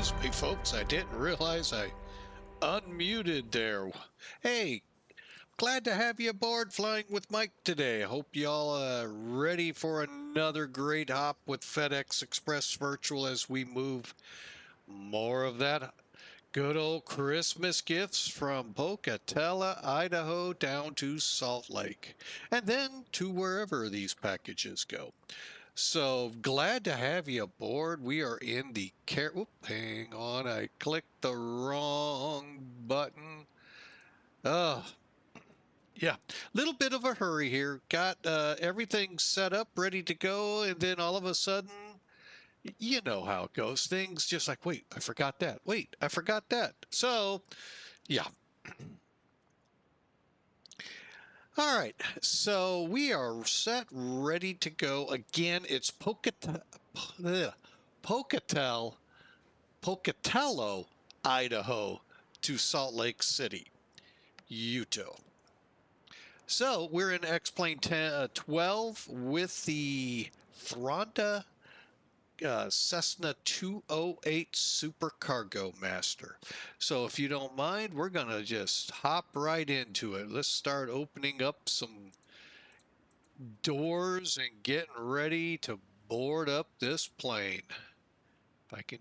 Excuse me, folks. I didn't realize I unmuted there. Hey, glad to have you aboard Flying with Mike today. Hope y'all are ready for another great hop with FedEx Express Virtual as we move more of that good old Christmas gifts from Pocatello, Idaho down to Salt Lake, and then to wherever these packages go. So glad to have you aboard. We are in the hang on, I clicked the wrong button. Yeah, little bit of a hurry here. Got everything set up, ready to go, and then all of a sudden, you know how it goes. Things just like, wait, I forgot that. Wait, I forgot that. So, yeah. All right, so we are set, ready to go. Again, it's Pocatello, Idaho to Salt Lake City, Utah. So we're in X-Plane 12 with the Thranda Cessna 208 Super Cargomaster. So if you don't mind, we're going to just hop right into it. Let's start opening up some doors and getting ready to board up this plane. If I can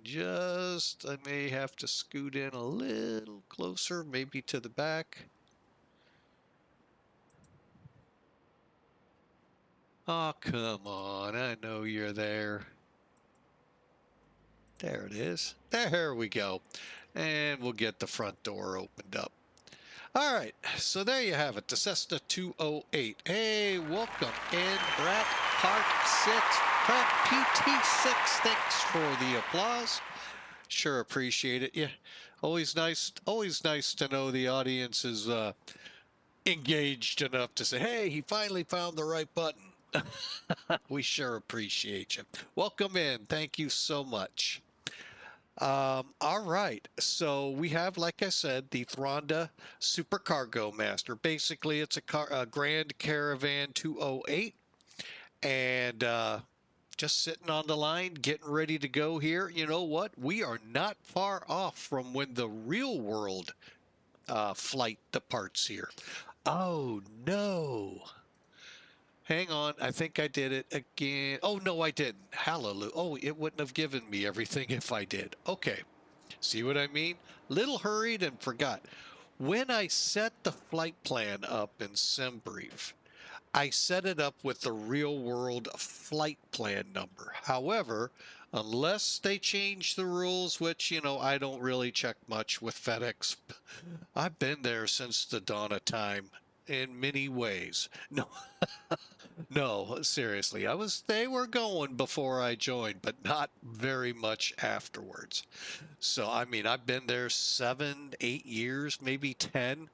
I may have to scoot in a little closer, maybe to the back. Oh, come on. I know you're there. There it is. There we go. And we'll get the front door opened up. All right, so there you have it, the Cessna 208. Hey, welcome in, Brett Park 6, Prep PT6. Thanks for the applause. Sure appreciate it. Yeah, always nice to know the audience is engaged enough to say, hey, he finally found the right button. We sure appreciate you. Welcome in. Thank you so much. All right, so we have, like I said, the Thranda Super Cargomaster. Basically, it's a Grand Caravan 208, and just sitting on the line, getting ready to go here. You know what? We are not far off from when the real world flight departs here. Oh, no. Hang on, I think I did it again. Oh, no, I didn't. Hallelujah. Oh, it wouldn't have given me everything if I did. Okay. See what I mean? Little hurried and forgot. When I set the flight plan up in SimBrief, I set it up with the real world flight plan number. However, unless they change the rules, which, you know, I don't really check much with FedEx. I've been there since the dawn of time in many ways. No. No, seriously. They were going before I joined, but not very much afterwards. So, I mean, I've been there 7, 8 years, maybe 10.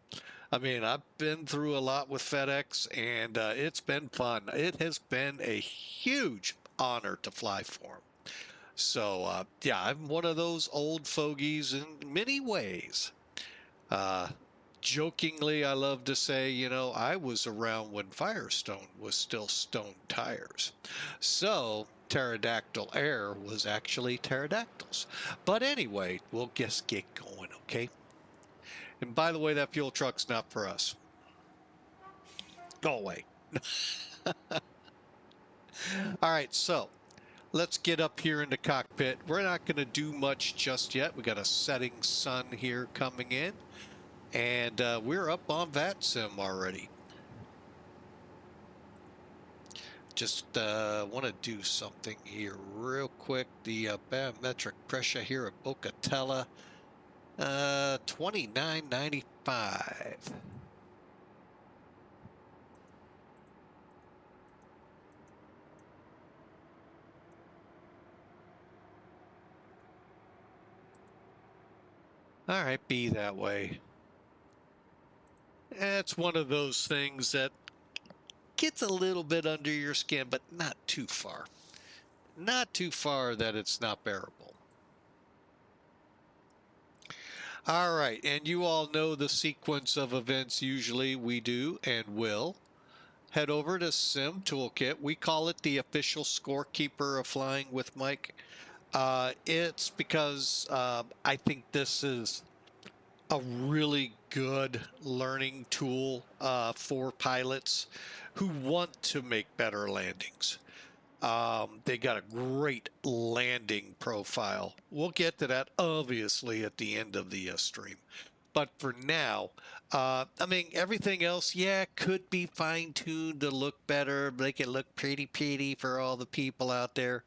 I mean, I've been through a lot with FedEx, and it's been fun. It has been a huge honor to fly for them. So, yeah, I'm one of those old fogies in many ways. Jokingly, I love to say, you know, I was around when Firestone was still stone tires. So, pterodactyl air was actually pterodactyls. But anyway, we'll just get going, okay? And by the way, that fuel truck's not for us. Go away. All right, so let's get up here in the cockpit. We're not going to do much just yet. We got a setting sun here coming in. And we're up on VATSIM already. Just want to do something here real quick. The barometric pressure here at Pocatello, 2995. All right, be that way. It's one of those things that gets a little bit under your skin, but not too far. Not too far that it's not bearable. All right, and you all know the sequence of events usually we do and will. Head over to Sim Toolkit. We call it the official scorekeeper of Flying with Mike. It's because I think this is a really good learning tool for pilots who want to make better landings. They got a great landing profile. We'll get to that obviously at the end of the stream. But for now, I mean, everything else, yeah, could be fine-tuned to look better, make it look pretty for all the people out there.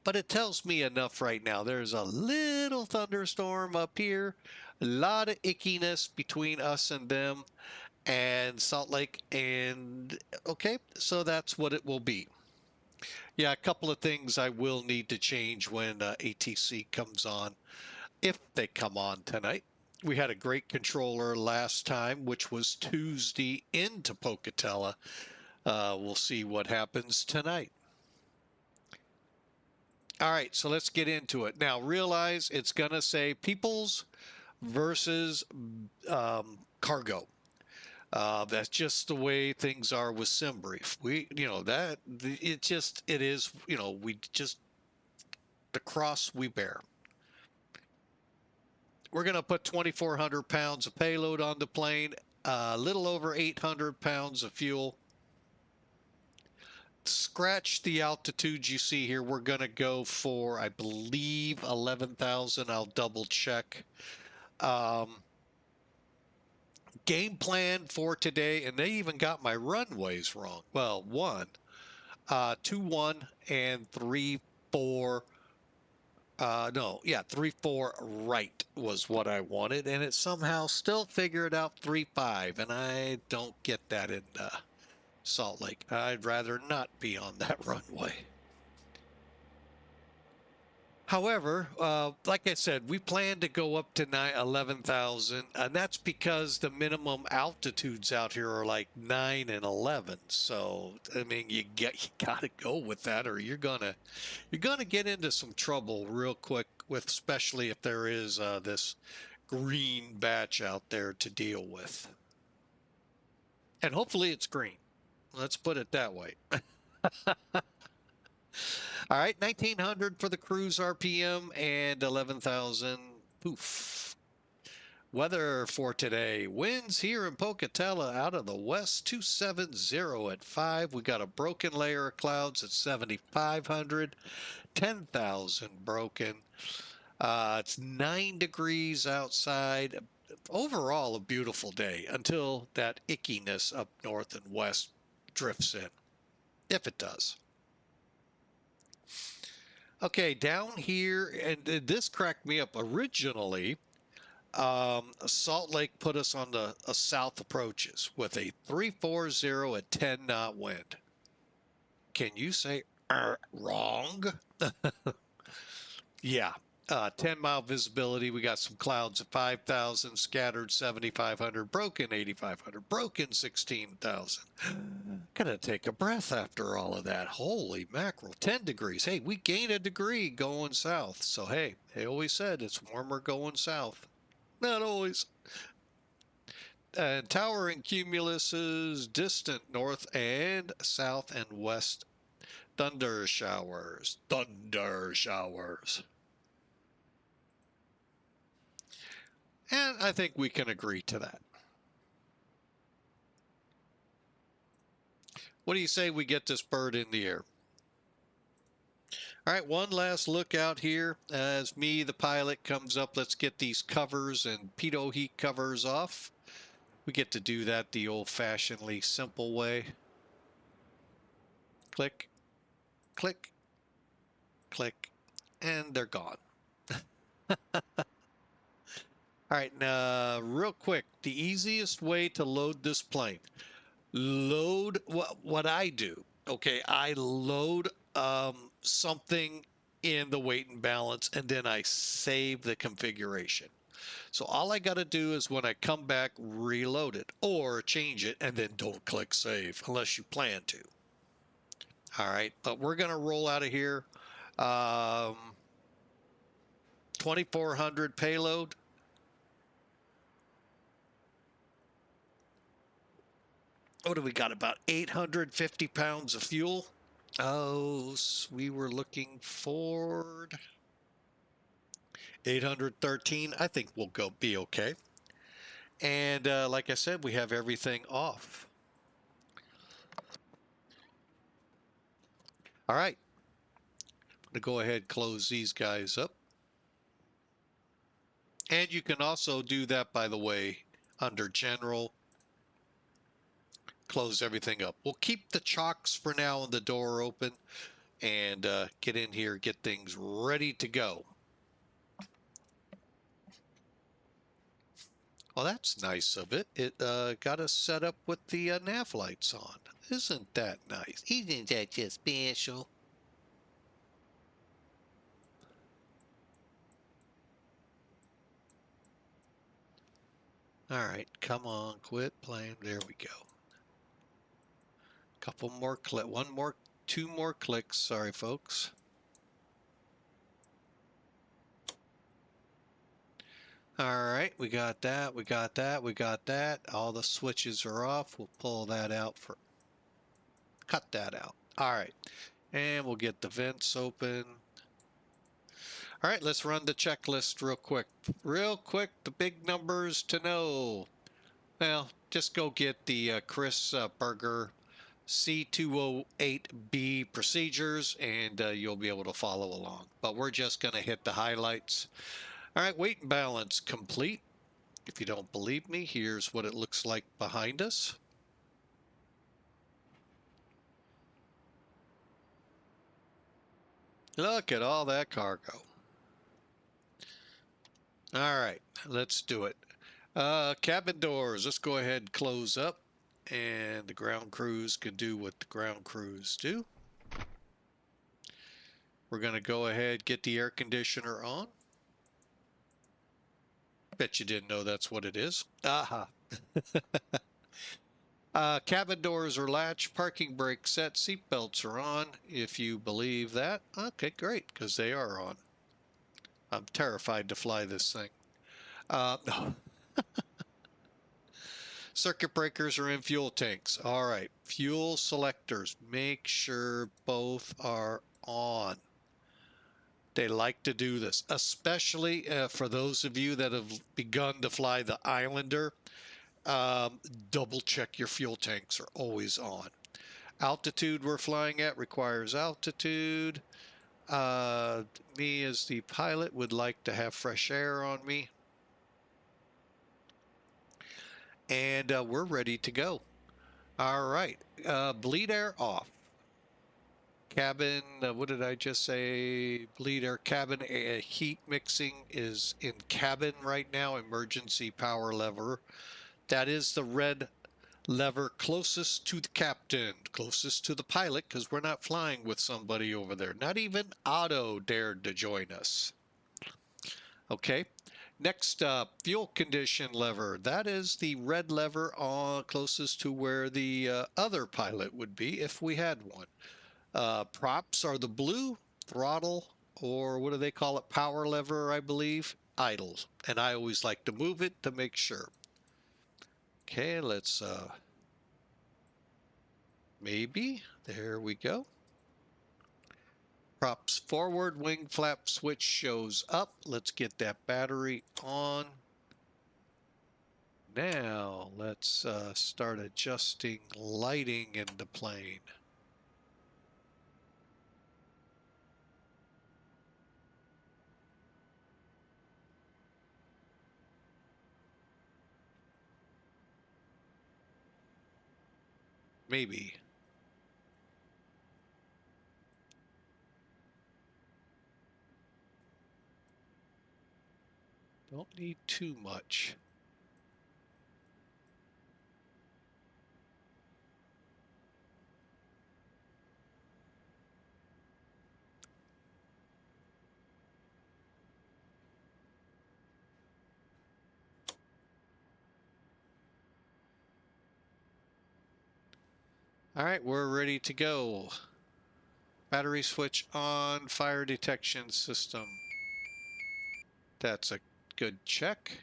But it tells me enough right now. There's a little thunderstorm up here, a lot of ickiness between us and them and Salt Lake. And okay, so that's what it will be. Yeah, a couple of things I will need to change when ATC comes on, if they come on tonight. We had a great controller last time, which was Tuesday into Pocatello. We'll see what happens tonight. All right, so let's get into it. Now, realize it's going to say peoples versus cargo. That's just the way things are with SimBrief. It is, the cross we bear. We're going to put 2,400 pounds of payload on the plane, a little over 800 pounds of fuel. Scratch the altitudes you see here. We're going to go for, I believe, 11,000. I'll double check. Game plan for today, and they even got my runways wrong. Well, 2-1 and 3-4. 3-4 right was what I wanted, and it somehow still figured out 3-5, and I don't get that in Salt Lake. I'd rather not be on that runway. However, like I said, we plan to go up to 11,000, and that's because the minimum altitudes out here are like 9 and 11. So, I mean, you got to go with that, or you're gonna get into some trouble real quick, with especially if there is this green batch out there to deal with. And hopefully it's green. Let's put it that way. All right, 1,900 for the cruise RPM and 11,000. Poof. Weather for today. Winds here in Pocatello out of the west, 270 at 5. We got a broken layer of clouds at 7,500. 10,000 broken. It's 9 degrees outside. Overall, a beautiful day until that ickiness up north and west drifts in, if it does. Okay, down here, and this cracked me up originally. Salt Lake put us on the south approaches with a 340 at 10 knot wind. Can you say wrong? Yeah, 10-mile visibility. We got some clouds at 5,000, scattered 7,500, broken 8,500, broken 16,000. Gonna take a breath after all of that. Holy mackerel, 10 degrees. Hey, we gained a degree going south. So, hey, they always said it's warmer going south. Not always. And towering cumuluses distant north and south and west. Thunder showers. Thunder showers. And I think we can agree to that. What do you say we get this bird in the air? All right, one last look out here as me, the pilot, comes up. Let's get these covers and pitot heat covers off. We get to do that the old-fashionedly simple way. Click, click, click, and they're gone. All right, now, real quick, the easiest way to load this plane. Load what I do. Okay, I load something in the weight and balance, and then I save the configuration. So all I got to do is when I come back, reload it or change it, and then don't click save unless you plan to. All right, but we're going to roll out of here. 2,400 payload. What do we got? About 850 pounds of fuel. Oh, we were looking for 813. I think we'll be okay. And like I said, we have everything off. All right. I'm going to go ahead and close these guys up. And you can also do that, by the way, under General. Close everything up. We'll keep the chocks for now and the door open and get in here, get things ready to go. Well, that's nice of it. It got us set up with the nav lights on. Isn't that nice? Isn't that just special? All right, come on, quit playing. There we go. Couple more click, two more clicks. Sorry, folks. All right, we got that, we got that, we got that. All the switches are off. We'll pull that out cut that out. All right, and we'll get the vents open. All right, let's run the checklist real quick. Real quick, the big numbers to know. Well, just go get the Chris Berger C208B procedures and you'll be able to follow along. But we're just going to hit the highlights. All right, weight and balance complete. If you don't believe me, here's what it looks like behind us. Look at all that cargo. All right, let's do it. Cabin doors, let's go ahead and close up, and the ground crews can do what the ground crews do. We're going to go ahead, get the air conditioner on. Bet you didn't know that's what it is. Aha. Cabin doors are latched, parking brake set, seat belts are on, if you believe that. Okay, great, because they are on. I'm terrified to fly this thing. No. Circuit breakers are in fuel tanks. All right, fuel selectors, make sure both are on. They like to do this, especially for those of you that have begun to fly the Islander. Double check your fuel tanks are always on. Altitude we're flying at requires altitude. Me as the pilot would like to have fresh air on me. And we're ready to go. All right, bleed air off. Cabin, what did I just say? Bleed air cabin heat mixing is in cabin right now. Emergency power lever. That is the red lever closest to the captain, closest to the pilot, because we're not flying with somebody over there. Not even Otto dared to join us. Okay. Next up, fuel condition lever. That is the red lever closest to where the other pilot would be if we had one. Props are the blue, throttle, or what do they call it? Power lever, I believe. Idle. And I always like to move it to make sure. Okay, let's maybe. There we go. Props forward, wing flap switch shows up. Let's get that battery on. Now let's start adjusting lighting in the plane. Maybe. Don't need too much. All right, we're ready to go. Battery switch on, fire detection system. That's a good check.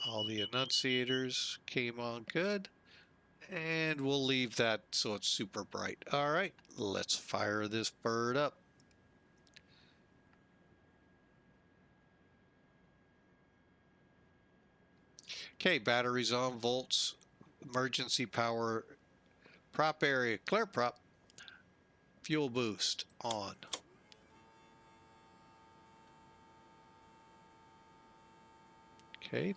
All the annunciators came on good. And we'll leave that so it's super bright. All right, let's fire this bird up. Okay, batteries on, volts, emergency power, prop area, clear prop, fuel boost on. Okay.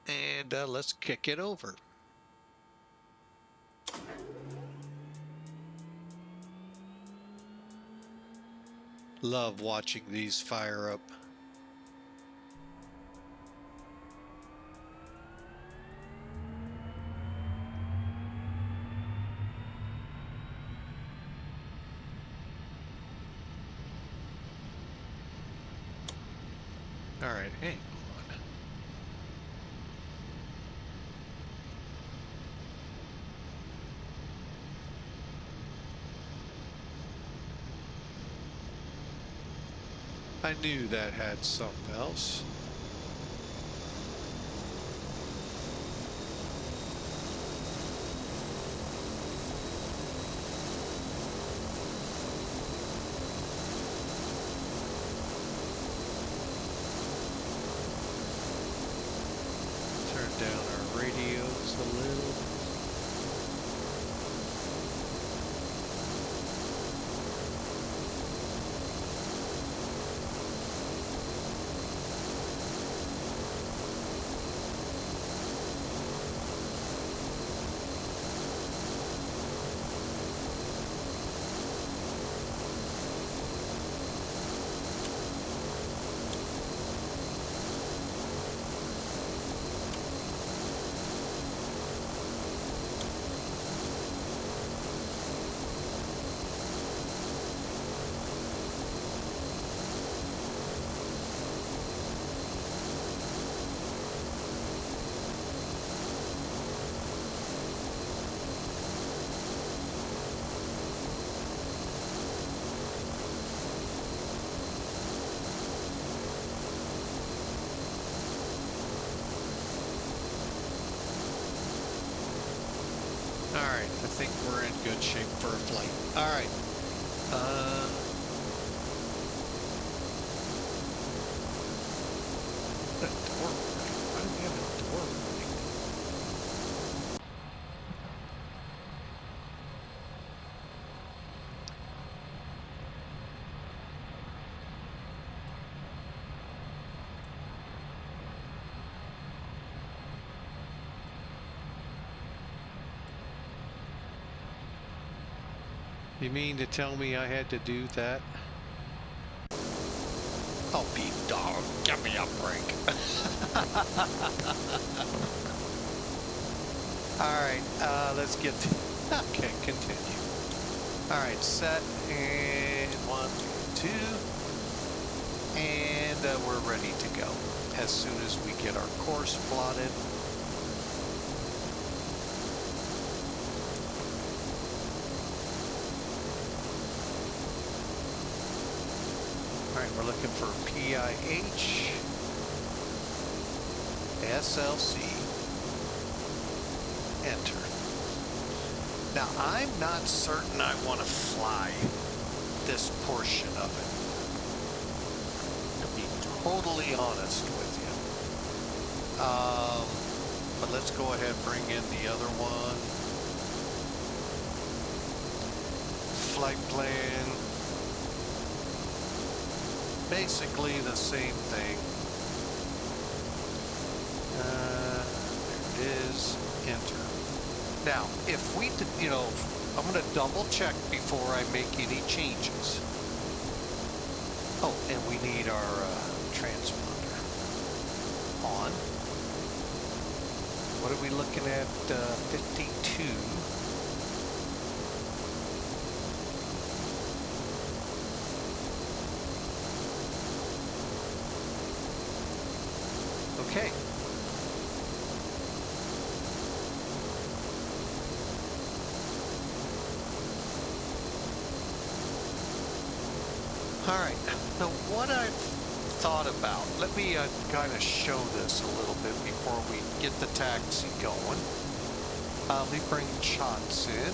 And let's kick it over. Love watching these fire up. All right, hang on. I knew that had something else. Turn down our radios a little. All right, I think we're in good shape for a flight. All right. A door warning. Why do we have a door warning? You mean to tell me I had to do that? Oh, be dog, give me a break. All right, let's get to, okay, continue. All right, set, and 1, 2, and we're ready to go. As soon as we get our course plotted. All right, we're looking for KPIH, SLC, enter. Now, I'm not certain I want to fly this portion of it, to be totally honest with you. But let's go ahead and bring in the other one. Flight plan. Basically the same thing. There it is, enter. Now, if we, you know, I'm going to double check before I make any changes. Oh, and we need our transponder on. What are we looking at? 52. Okay. All right. Now, what I've thought about. Let me kind of show this a little bit before we get the taxi going. Let me bring shots in.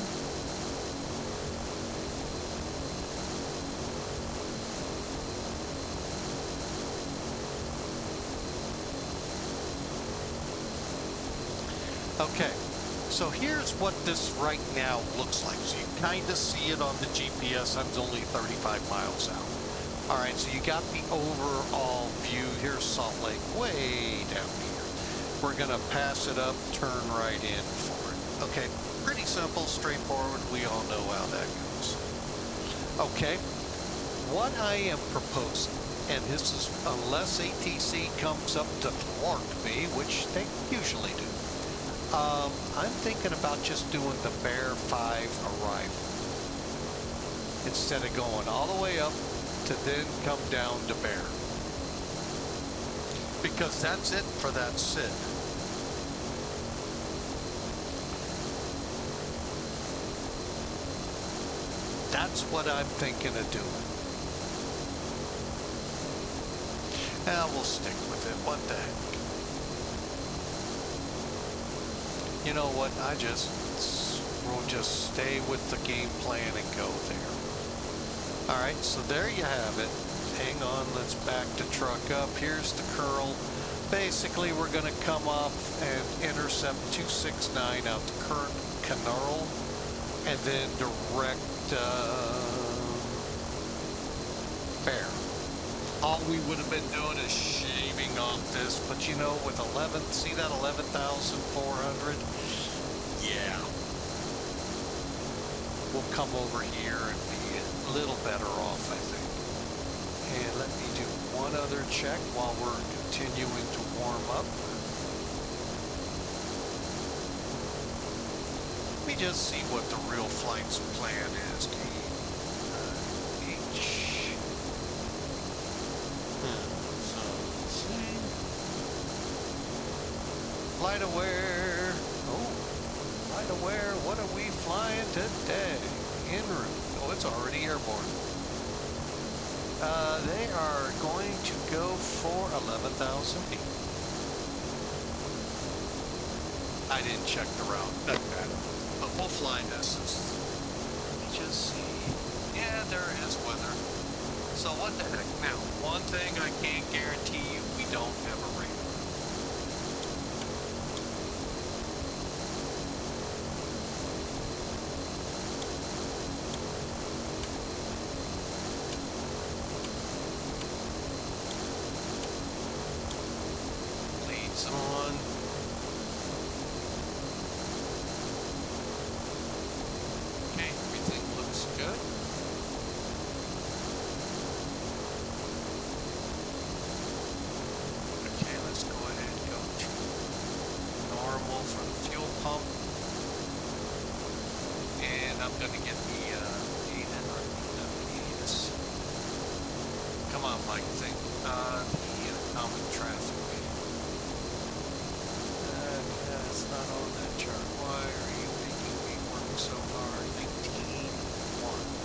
Okay, so here's what this right now looks like. So you kind of see it on the GPS. I'm only 35 miles out. All right, so you got the overall view. Here's Salt Lake way down here. We're gonna pass it up, turn right in for it. Okay, pretty simple, straightforward. We all know how that goes. Okay, what I am proposing, and this is unless ATC comes up to thwart me, which they usually do, I'm thinking about just doing the Bear 5 arrival instead of going all the way up to then come down to Bear, because that's it for that SID. That's what I'm thinking of doing. And we'll stick with it. What the heck? You know what? We'll just stay with the game plan and go there. All right, so there you have it. Hang on, let's back the truck up. Here's the curl. Basically, we're going to come off and intercept 269 out to current Canarl, and then direct Bear. All we would have been doing is shaving off this, but you know, with 11, see that 11,400? Yeah. We'll come over here and be a little better off, I think. And let me do one other check while we're continuing to warm up. Let me just see what the real flight's plan is. Flight aware. Oh, flight aware. What are we flying today? En route. Oh, it's already airborne. They are going to go for 11,000 feet. I didn't check the route. Doesn't matter. But we'll fly this. Let me just see. Yeah, there is weather. So what the heck? Now, one thing I can't guarantee you, we don't have a radar. On. Okay, everything looks good. Okay, let's go ahead and go to normal for the fuel pump. And I'm going to get the ATC. Come on, Mike, think. The common traffic. It's not on that chart. Why are you making me work so hard? 19.1.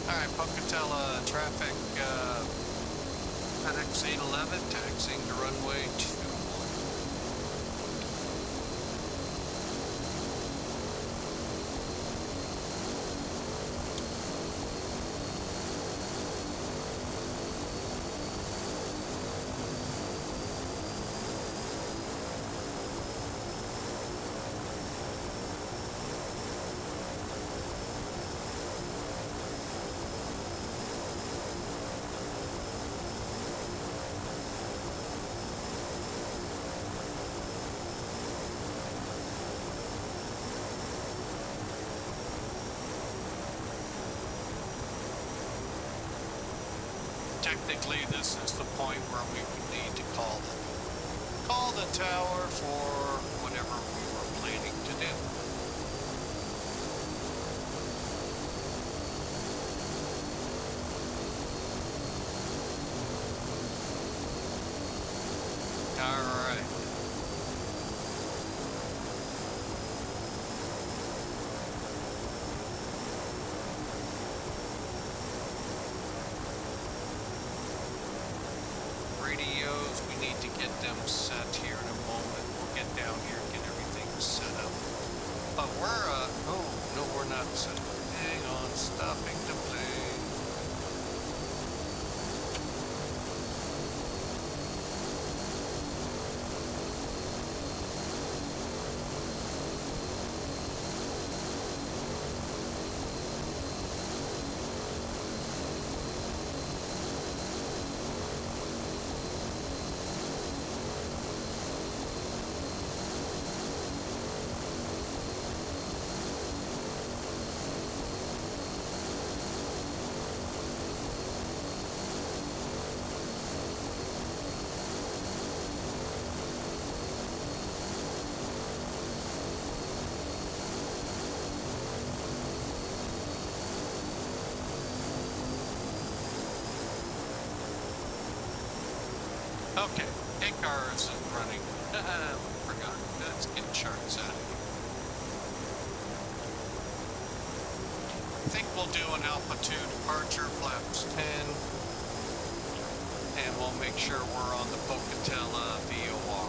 Alright, Pocatello traffic, FedEx 811, taxiing to runway 21. technically this is the point where we would need to call the tower for whatever we were planning to do. All right. Radios, we need to get them set here in a moment. We'll get down here and get everything set up. But we're, oh, no, we're not set up. Hang on, stopping the plane. Okay, ACAR isn't running. Forgot. Let's get charts out of here. I think we'll do an altitude departure, flaps 10. And we'll make sure we're on the Pocatello VOR.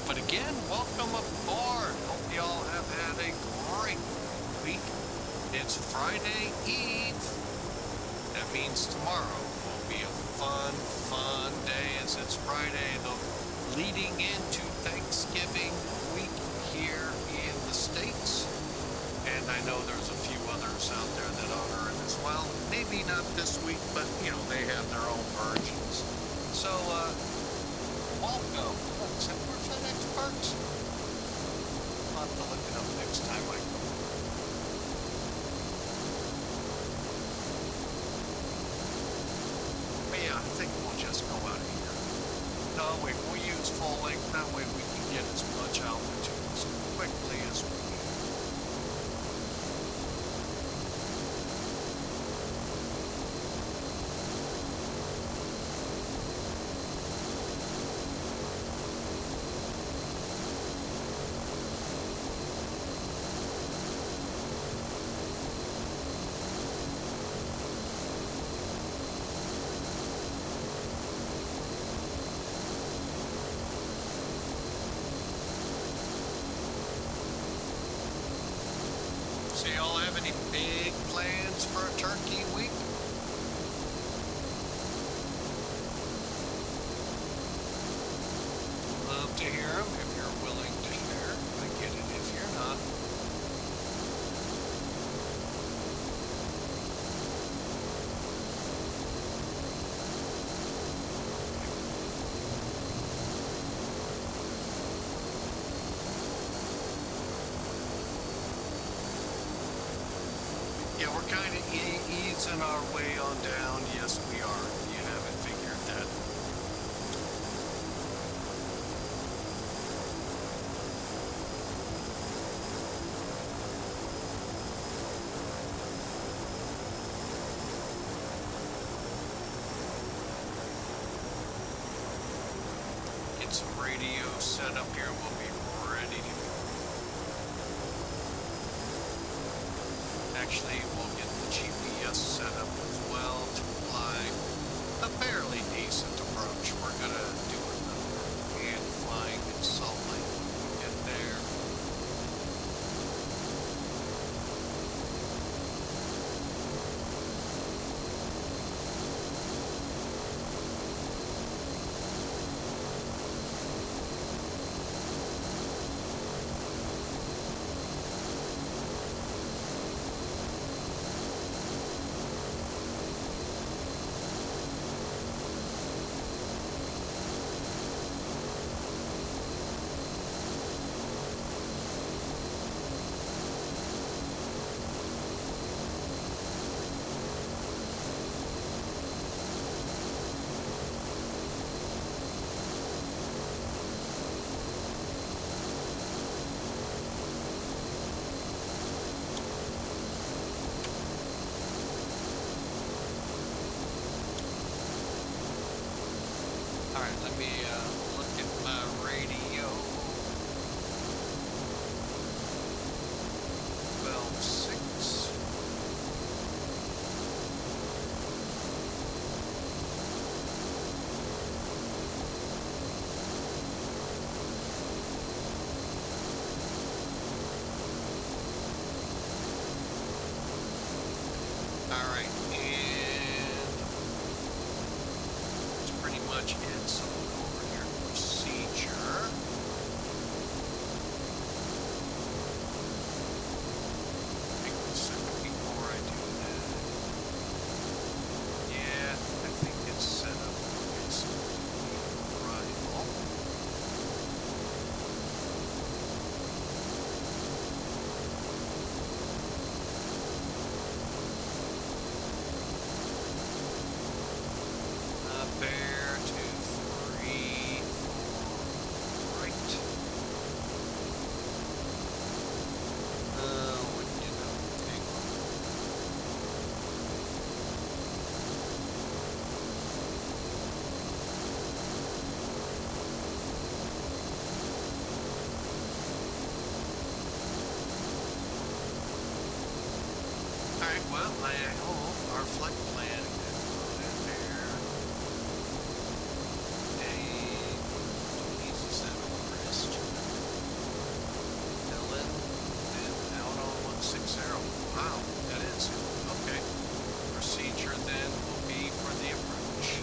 But again, welcome aboard. Hope y'all have had a great week. It's Friday Eve. That means tomorrow will be a fun day as it's Friday, leading into Thanksgiving week here in the States. And I know there's a few others out there that honor it as well. Maybe not this week, but you know, they have their own versions. So, welcome. Is that where FedEx parks? I'll have to look it up next time I go. Yeah, I think we'll just go out of here. No, we'll use full length. That way we can get as much altitude as quickly as we can. So y'all have any big plans for a turkey week? Love to hear them if you're willing to share. I get it if you're not. Yeah, we're kind of easing our way on down. Yes, we are, if you haven't figured that. Get some radio set up here. We'll be ready to go. Actually, we'll get the GPS set up as well to fly a fairly decent approach. We're going to do another hand flying in Salt Lake when we get there. right, let me look at my radio. 12.6. All right, and that's pretty much it. So we'll go over here to procedure. Hang on a second before I do that. Yeah, I think it's set up. Okay, so we'll do the arrival. Bear 2, 3, 4, right. Wouldn't you know? Hang on. All right, well, I hope our flight plan is loaded there. Jesus, that overest. Dylan and out on 160. Wow, that is okay. Procedure then will be for the approach.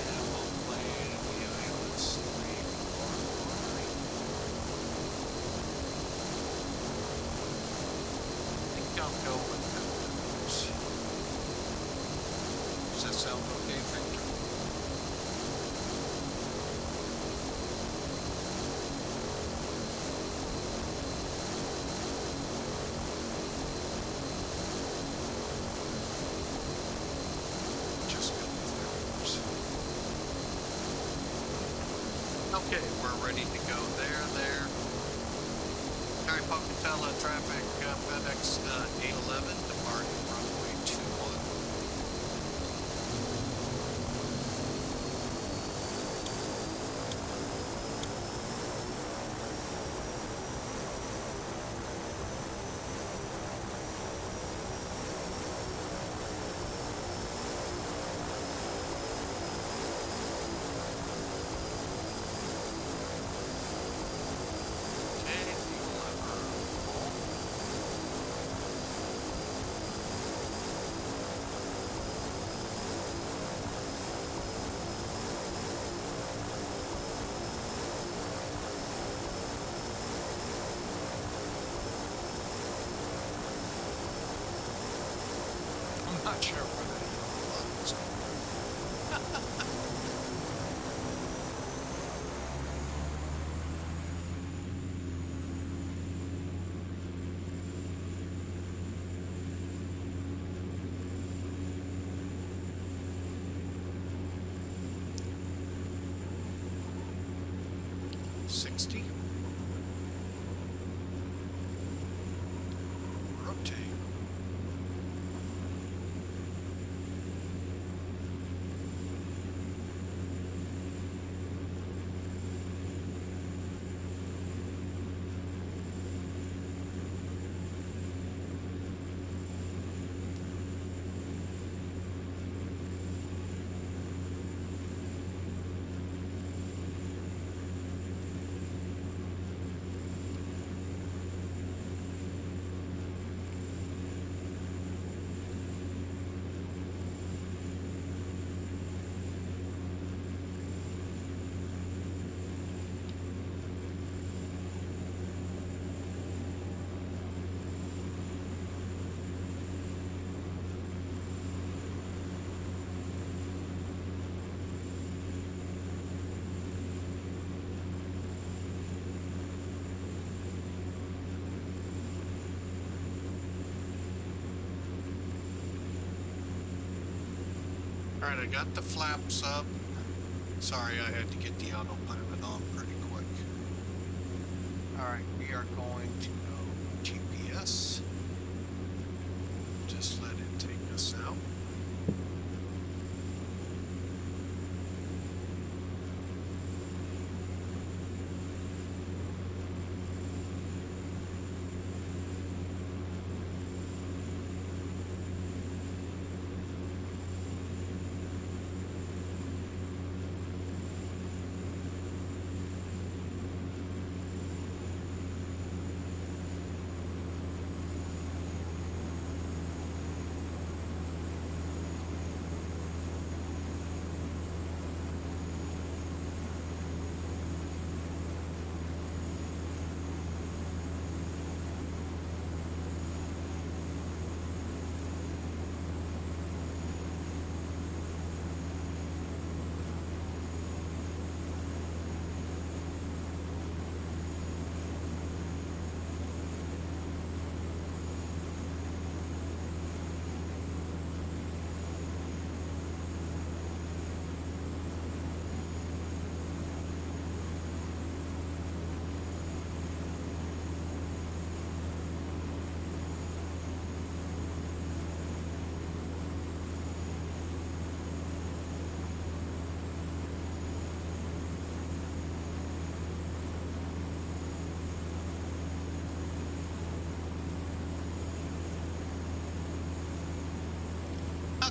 And we'll land the ILS 345. I think I'll go with those. Does that sound okay, Victor? Just go with those. Okay, we're ready to go there. All right, Pocatello traffic, FedEx 811, departing runway 21. Okay, fuel lever full. I'm not sure where that is. $60. Rotate. All right, I got the flaps up. Sorry, I had to get the autopilot on pretty quick. All right, we are going to go GPS. Just let it take us out.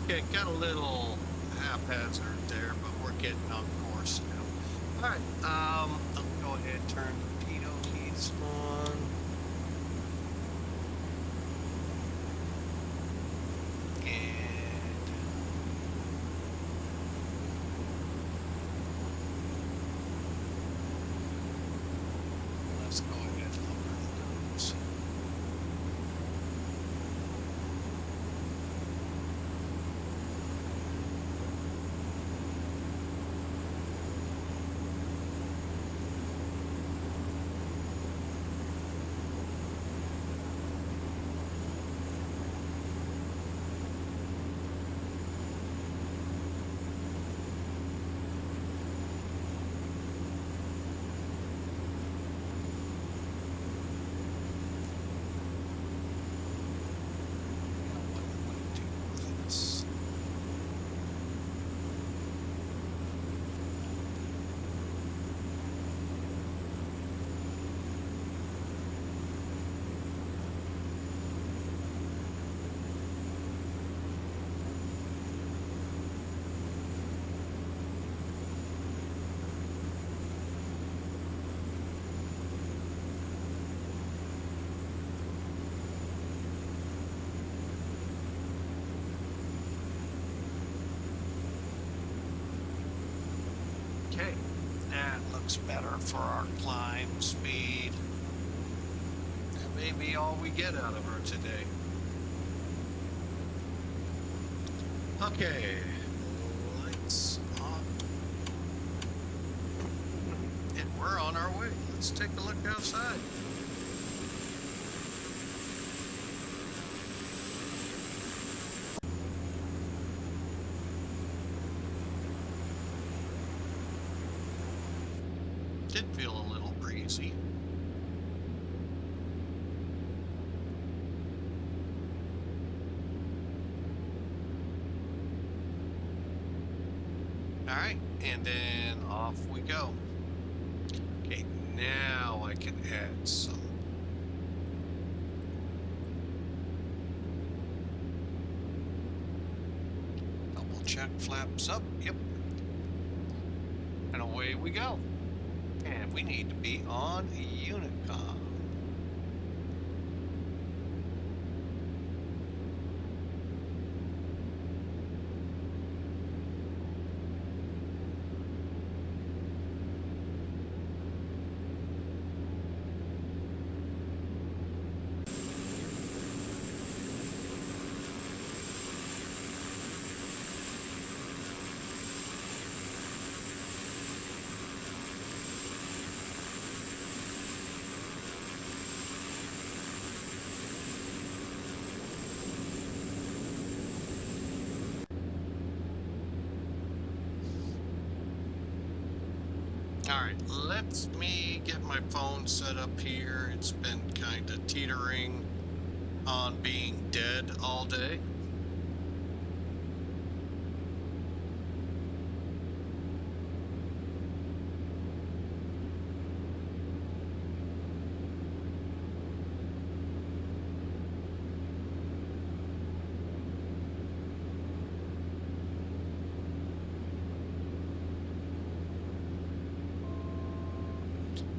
Okay, got a little haphazard there, but we're getting on course now. All right, I'll go ahead and turn the pitot keys on. And let's go ahead and lower the nose. Okay, that looks better for our climb speed. That may be all we get out of her today. Okay, lights on. And we're on our way. Let's take a look outside. Did feel a little breezy. All right, and then off we go. Okay, now I can add some. Double check flaps up, yep. And away we go. And we need to be on Unicom. All right, let me get my phone set up here. It's been kind of teetering on being dead all day.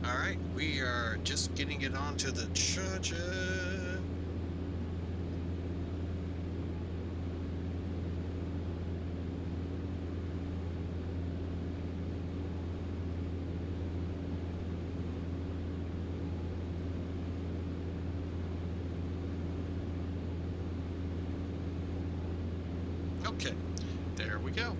All right, we are just getting it onto the charger. Okay, there we go.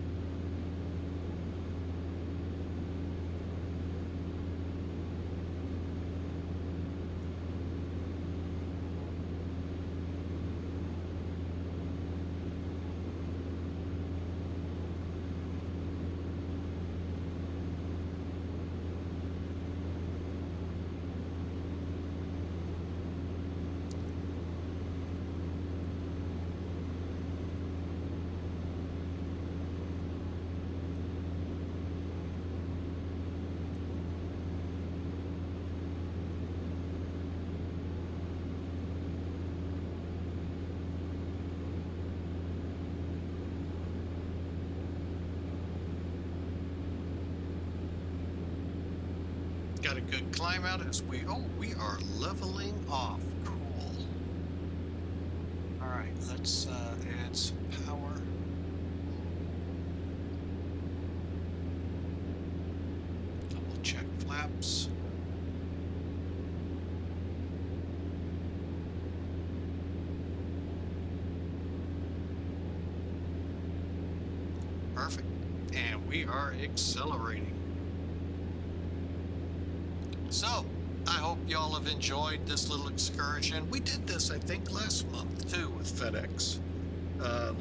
got a good climb out as we are leveling off. Cool. All right, let's add some power. Double check flaps. Perfect. And we are accelerating. So, I hope y'all have enjoyed this little excursion. We did this, I think, last month, too, with FedEx.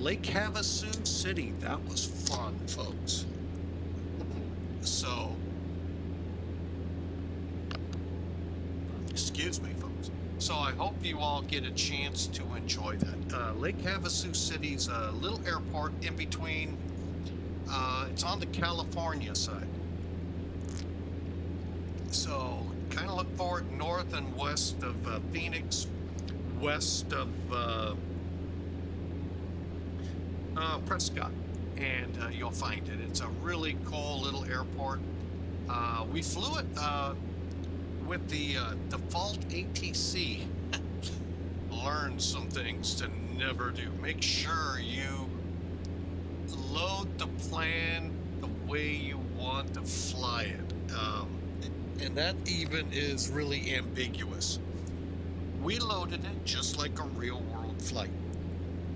Lake Havasu City. That was fun, folks. So, excuse me, folks. So I hope you all get a chance to enjoy that. Lake Havasu City's a little airport in between. It's on the California side. So kind of look for it north and west of Phoenix, west of Prescott, and you'll find it. It's a really cool little airport. We flew it with the default ATC. Learn some things to never do. Make sure you load the plan the way you want to fly it. And that even is really ambiguous. We loaded it just like a real world flight.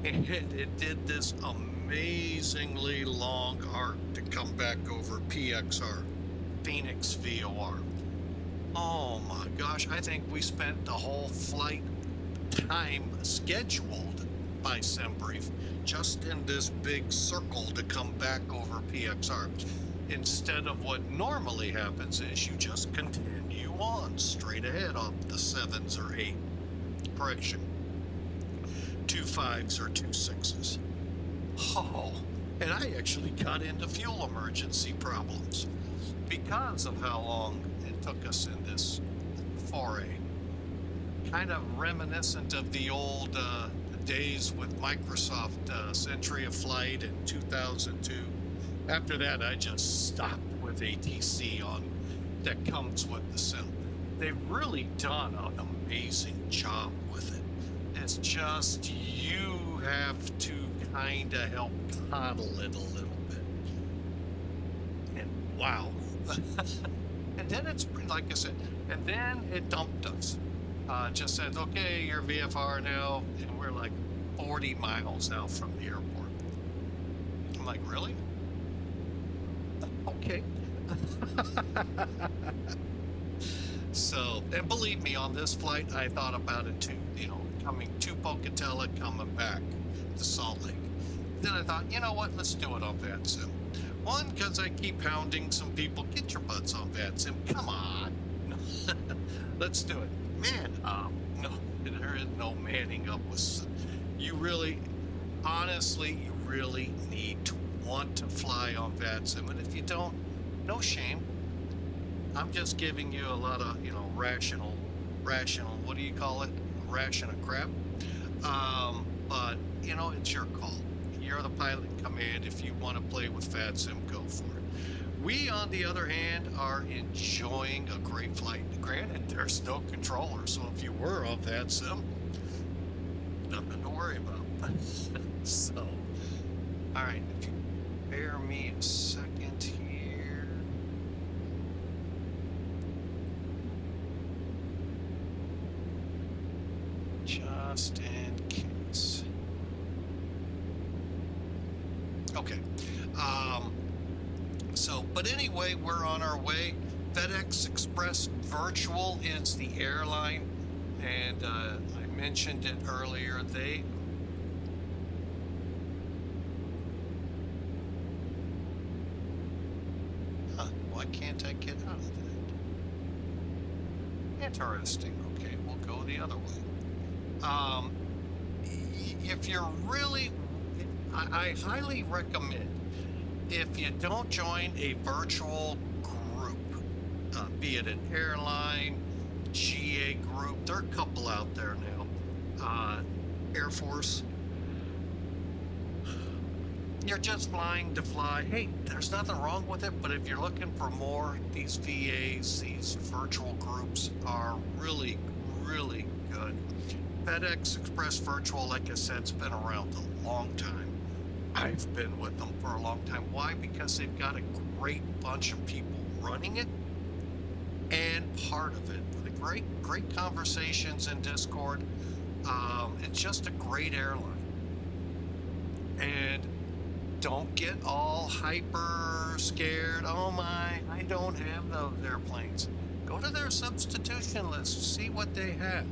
And it did this amazingly long arc to come back over PXR, Phoenix VOR. Oh my gosh, I think we spent the whole flight time scheduled by SimBrief just in this big circle to come back over PXR. Instead of what normally happens is you just continue on straight ahead off the 7s or 8. Correction. 2 5s or 2 6s. Oh, and I actually got into fuel emergency problems because of how long it took us in this foray. Kind of reminiscent of the old days with Microsoft Century of Flight in 2002. After that, I just stopped with ATC on that comes with the sim. They've really done an amazing job with it. It's just you have to kind of help coddle it a little bit. And wow. And then it's, like I said, and then it dumped us. Just said, okay, you're VFR now, and we're like 40 miles out from the airport. I'm like, really? Okay. So, and believe me, on this flight, I thought about it too, coming to Pocatello, coming back to Salt Lake. Then I thought, you know what, let's do it on VATSIM. One, because I keep hounding some people, get your butts on VATSIM, come on. Let's do it. Man up. No, there is no manning up with, you really, honestly, you really need to want to fly on VATSIM, and if you don't, no shame. I'm just giving you a lot of, rational, what do you call it? A ration of crap. But, it's your call. You're the pilot in command. If you want to play with VATSIM, go for it. We, on the other hand, are enjoying a great flight. Granted, there's no controller, so if you were on VATSIM, nothing to worry about. So, all right, if you bear me a second here. Just in case. Okay. But anyway, we're on our way. FedEx Express Virtual is the airline, and I mentioned it earlier. Why can't I get out of that? Interesting. Okay, we'll go the other way. If you're really, I highly recommend, if you don't join a virtual group, be it an airline, GA group, there are a couple out there now, Air Force, you're just flying to fly. Hey, there's nothing wrong with it, but if you're looking for more, these VAs, these virtual groups are really, really good. FedEx Express Virtual, like I said, has been around a long time. I've been with them for a long time. Why? Because they've got a great bunch of people running it and part of it. The great conversations in Discord. It's just a great airline. And don't get all hyper scared. Oh my, I don't have those airplanes. Go to their substitution list, see what they have.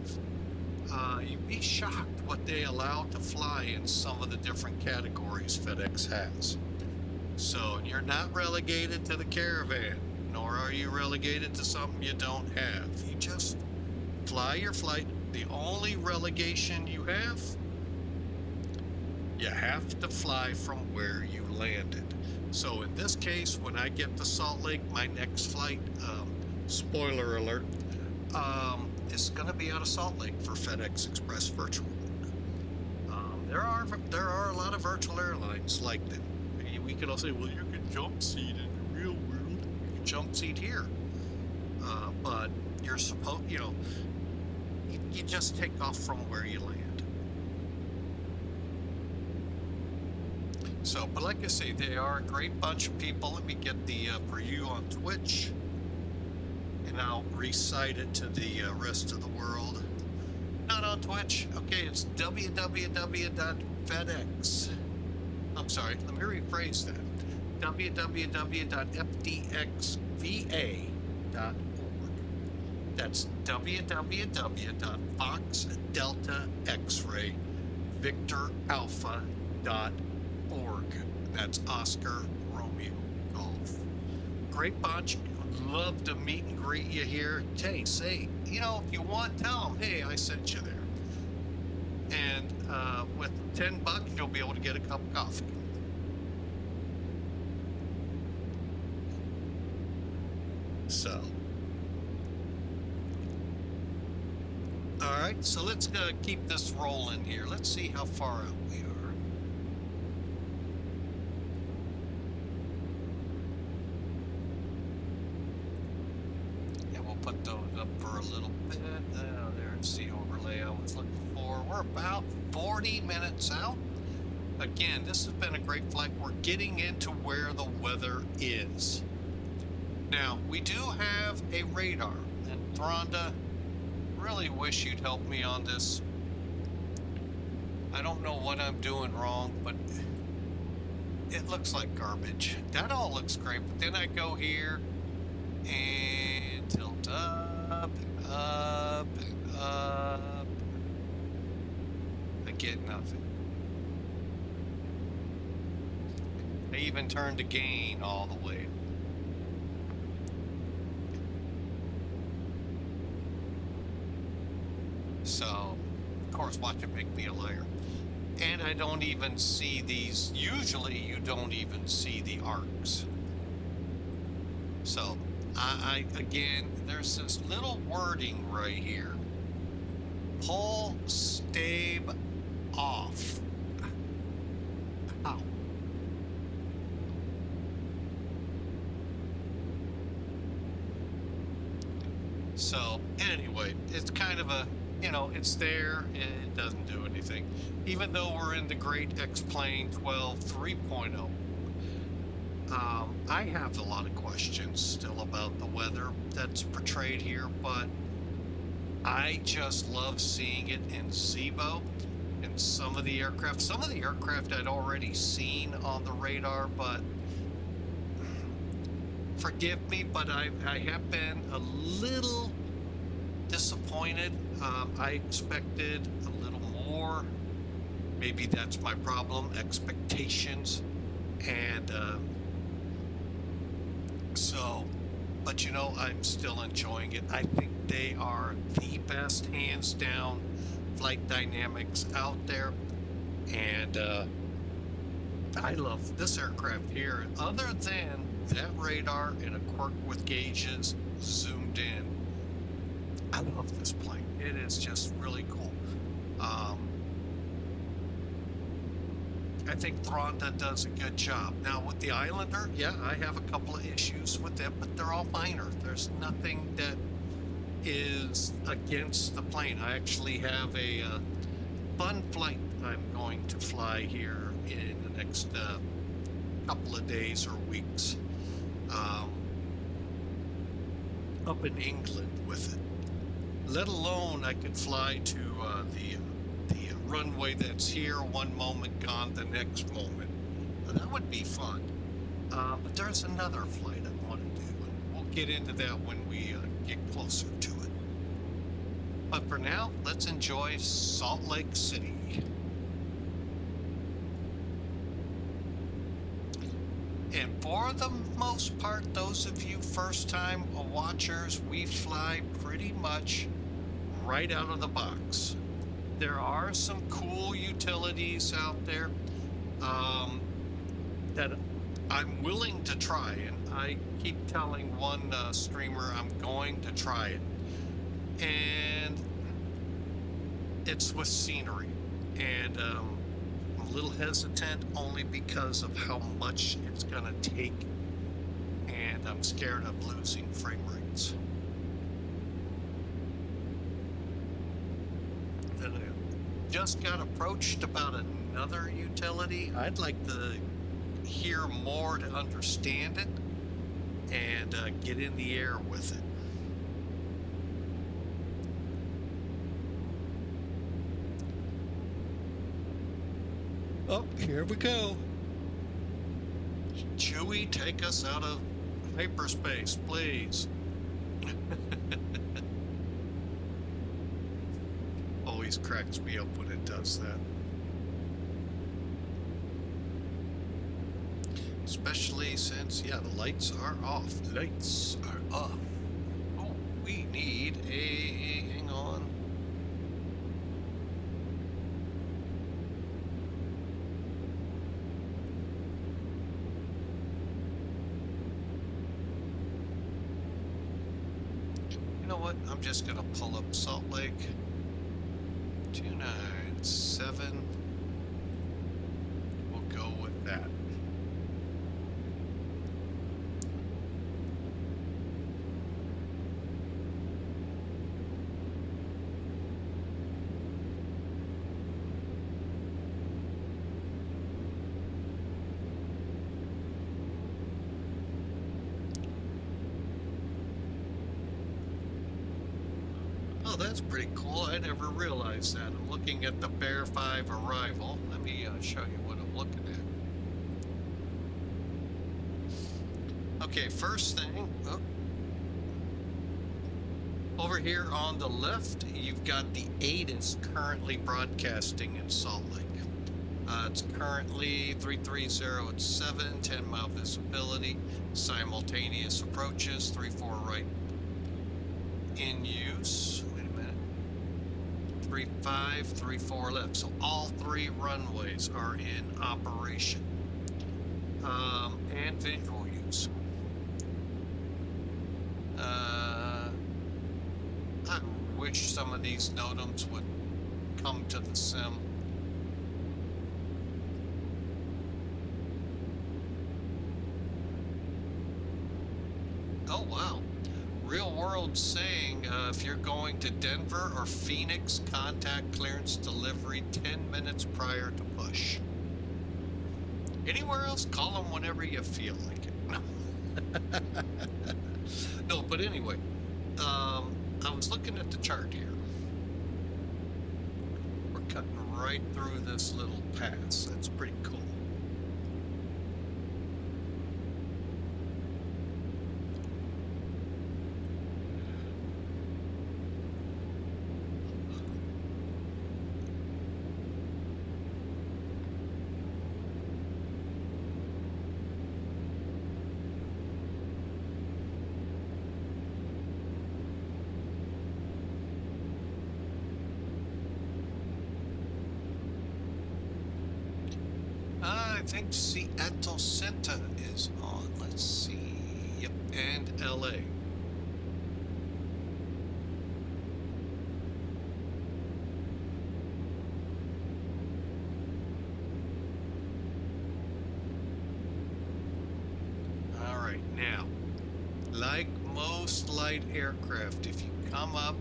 You'd be shocked what they allow to fly in some of the different categories FedEx has. So you're not relegated to the Caravan, nor are you relegated to something you don't have. You just fly your flight. The only relegation you have to fly from where you landed. So in this case, when I get to Salt Lake, my next flight, spoiler alert, is going to be out of Salt Lake for FedEx Express Virtual. There are a lot of virtual airlines like that. We could all say, well, you can jump seat in the real world. You can jump seat here, but you're supposed, you just take off from where you land. So, but like I say, they are a great bunch of people. Let me get the for you on Twitch, and I'll recite it to the rest of the world. Not on Twitch. Okay, it's www.fedex. I'm sorry, let me rephrase that. www.fdxva.org. That's www.foxdeltaxray.victoralpha.org. That's Oscar Romeo Golf. Great bunch. Would love to meet and greet you here. Hey, say, if you want, tell them, hey, I sent you there. And with $10, you'll be able to get a cup of coffee. So, all right, so let's keep this rolling here. Let's see how far out we are. Yeah, we'll put those up for a little bit. There's the overlay I was looking for. We're about 40 minutes out. Again, this has been a great flight. We're getting into where the weather is. Now, we do have a radar, and Thranda, really wish you'd help me on this. I don't know what I'm doing wrong, but it looks like garbage. That all looks great, but then I go here and tilt up and up and up. I get nothing. I even turned the gain all the way. So, of course, watch it make me a liar. And I don't even see these. Usually, you don't even see the arcs. So, again, there's this little wording right here. Pull stabe off. Ow. So, anyway, it's kind of a, it's there, it doesn't do anything. Even though we're in the great X-Plane 12 3.0, I have a lot of questions still about the weather that's portrayed here, but I just love seeing it in Zibo and some of the aircraft. Some of the aircraft I'd already seen on the radar, but forgive me, but I have been a little disappointed. I expected a little more. Maybe that's my problem, expectations. And but I'm still enjoying it. I think they are the best, hands down, flight dynamics out there. And I love this aircraft here. Other than that radar and a quirk with gauges zoomed in, I love this plane. It is just really cool. I think Thranda does a good job. Now with the Islander, yeah, I have a couple of issues with them, but they're all minor. There's nothing that is against the plane. I actually have a fun flight I'm going to fly here in the next couple of days or weeks, up in England with it. Let alone I could fly to the runway that's here one moment, gone the next moment. That would be fun. But there's another flight I want to do, and we'll get into that when we get closer to it. But for now, let's enjoy Salt Lake City. And for the most part, those of you first-time watchers, we fly pretty much right out of the box. There are some cool utilities out there that I'm willing to try, and I keep telling one streamer I'm going to try it. And it's with scenery, and I'm a little hesitant only because of how much it's gonna take, and I'm scared of losing frame rates. And I just got approached about another utility. I'd like to hear more to understand it and get in the air with it. Oh, here we go. Chewie, take us out of hyperspace, please. Always cracks me up when it does that. Especially since, yeah, the lights are off. Lights are off. Oh, we need a... hang on. You know what? I'm just going to pull up Salt Lake. 297. We'll go with that. Oh, that's pretty cool. I never realized that. I'm looking at the Bear 5 arrival. Let me show you what I'm looking at. Okay, first thing, over here on the left, you've got the ATIS currently broadcasting in Salt Lake. It's currently 330 at 7, 10-mile visibility, simultaneous approaches, 34 right in use. 35, 34 left. So all three runways are in operation. And visual use. I wish some of these NOTAMs would come to the sim. Oh, wow. Real world saying if you're going to Denver or Phoenix, contact clearance delivery 10 minutes prior to push. Anywhere else, call them whenever you feel like it. No, but anyway, I was looking at the chart here. We're cutting right through this little pass. That's pretty cool. I think Seattle Center is on. Let's see. Yep, and LA. flight aircraft. If you come up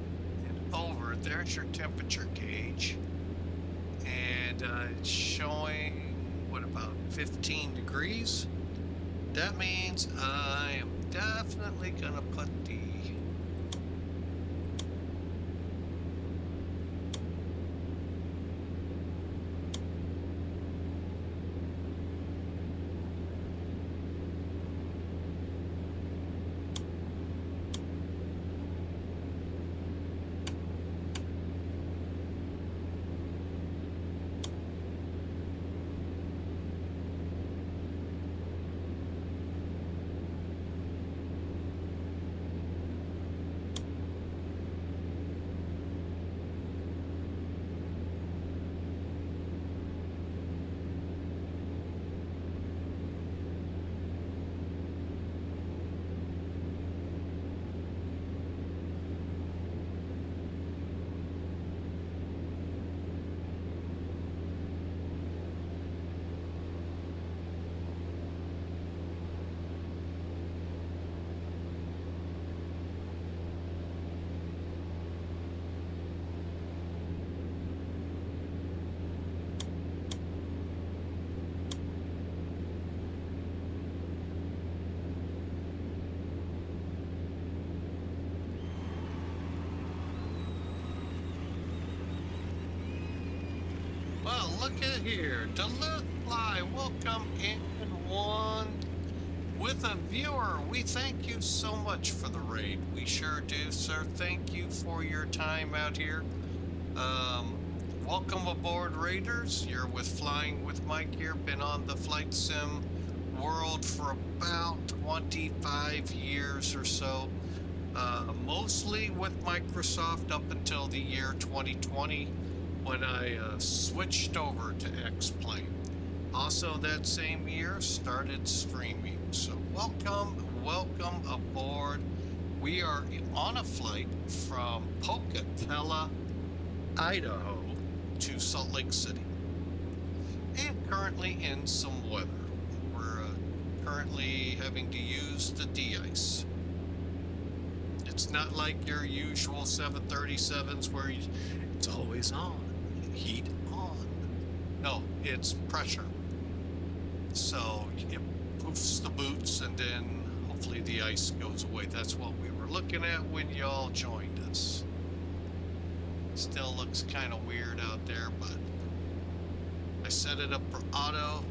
and over, there's your temperature gauge. And it's showing, what, about 15 degrees? That means I am definitely going to put the Well, look at here. Duluth Fly, welcome everyone. With a viewer, we thank you so much for the raid. We sure do, sir. Thank you for your time out here. Welcome aboard, Raiders. You're with Flying with Mike here. Been on the FlightSim world for about 25 years or so. Mostly with Microsoft up until the year 2020. When I switched over to X-Plane. Also that same year, started streaming. So welcome aboard. We are on a flight from Pocatello, Idaho to Salt Lake City. And currently in some weather. We're currently having to use the de-ice. It's not like your usual 737s where it's always on. Heat on. No, it's pressure. So it poofs the boots and then hopefully the ice goes away. That's what we were looking at when y'all joined us. Still looks kind of weird out there, but I set it up for auto.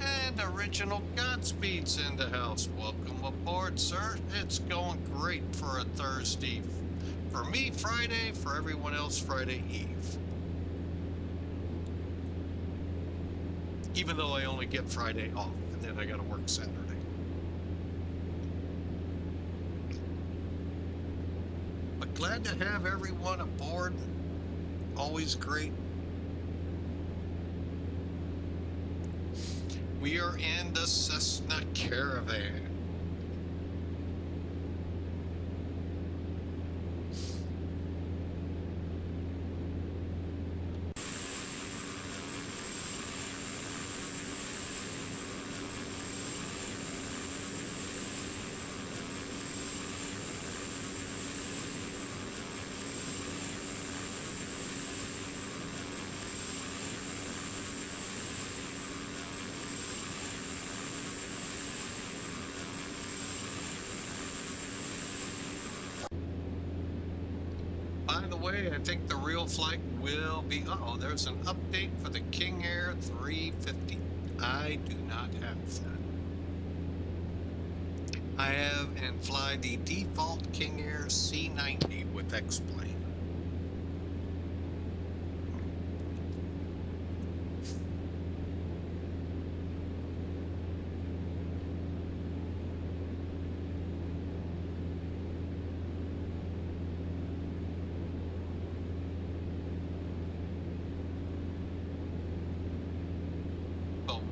And original Godspeed's in the house. Welcome aboard, sir. It's going great for a Thursday. For me, Friday. For everyone else, Friday Eve. Even though I only get Friday off, and then I got to work Saturday. But glad to have everyone aboard. Always great. We are in the Cessna Caravan. By the way, I think the real flight will be... Uh-oh, there's an update for the King Air 350. I do not have that. I have and fly the default King Air C90 with X-Plane.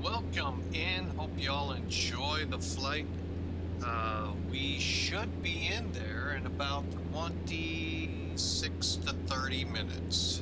Welcome in. Hope y'all enjoy the flight. We should be in there in about 26 to 30 minutes.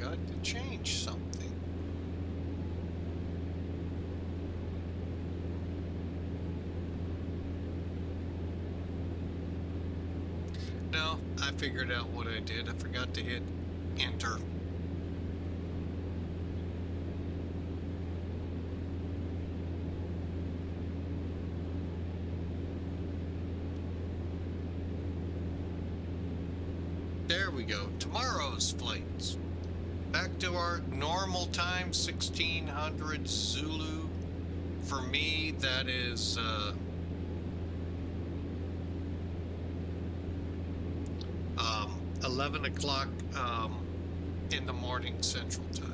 forgot to change something. No, I figured out what I did. I forgot to hit enter. There we go. Tomorrow's flights. Back to our normal time, 1600 Zulu. For me, that is 11 o'clock in the morning Central Time.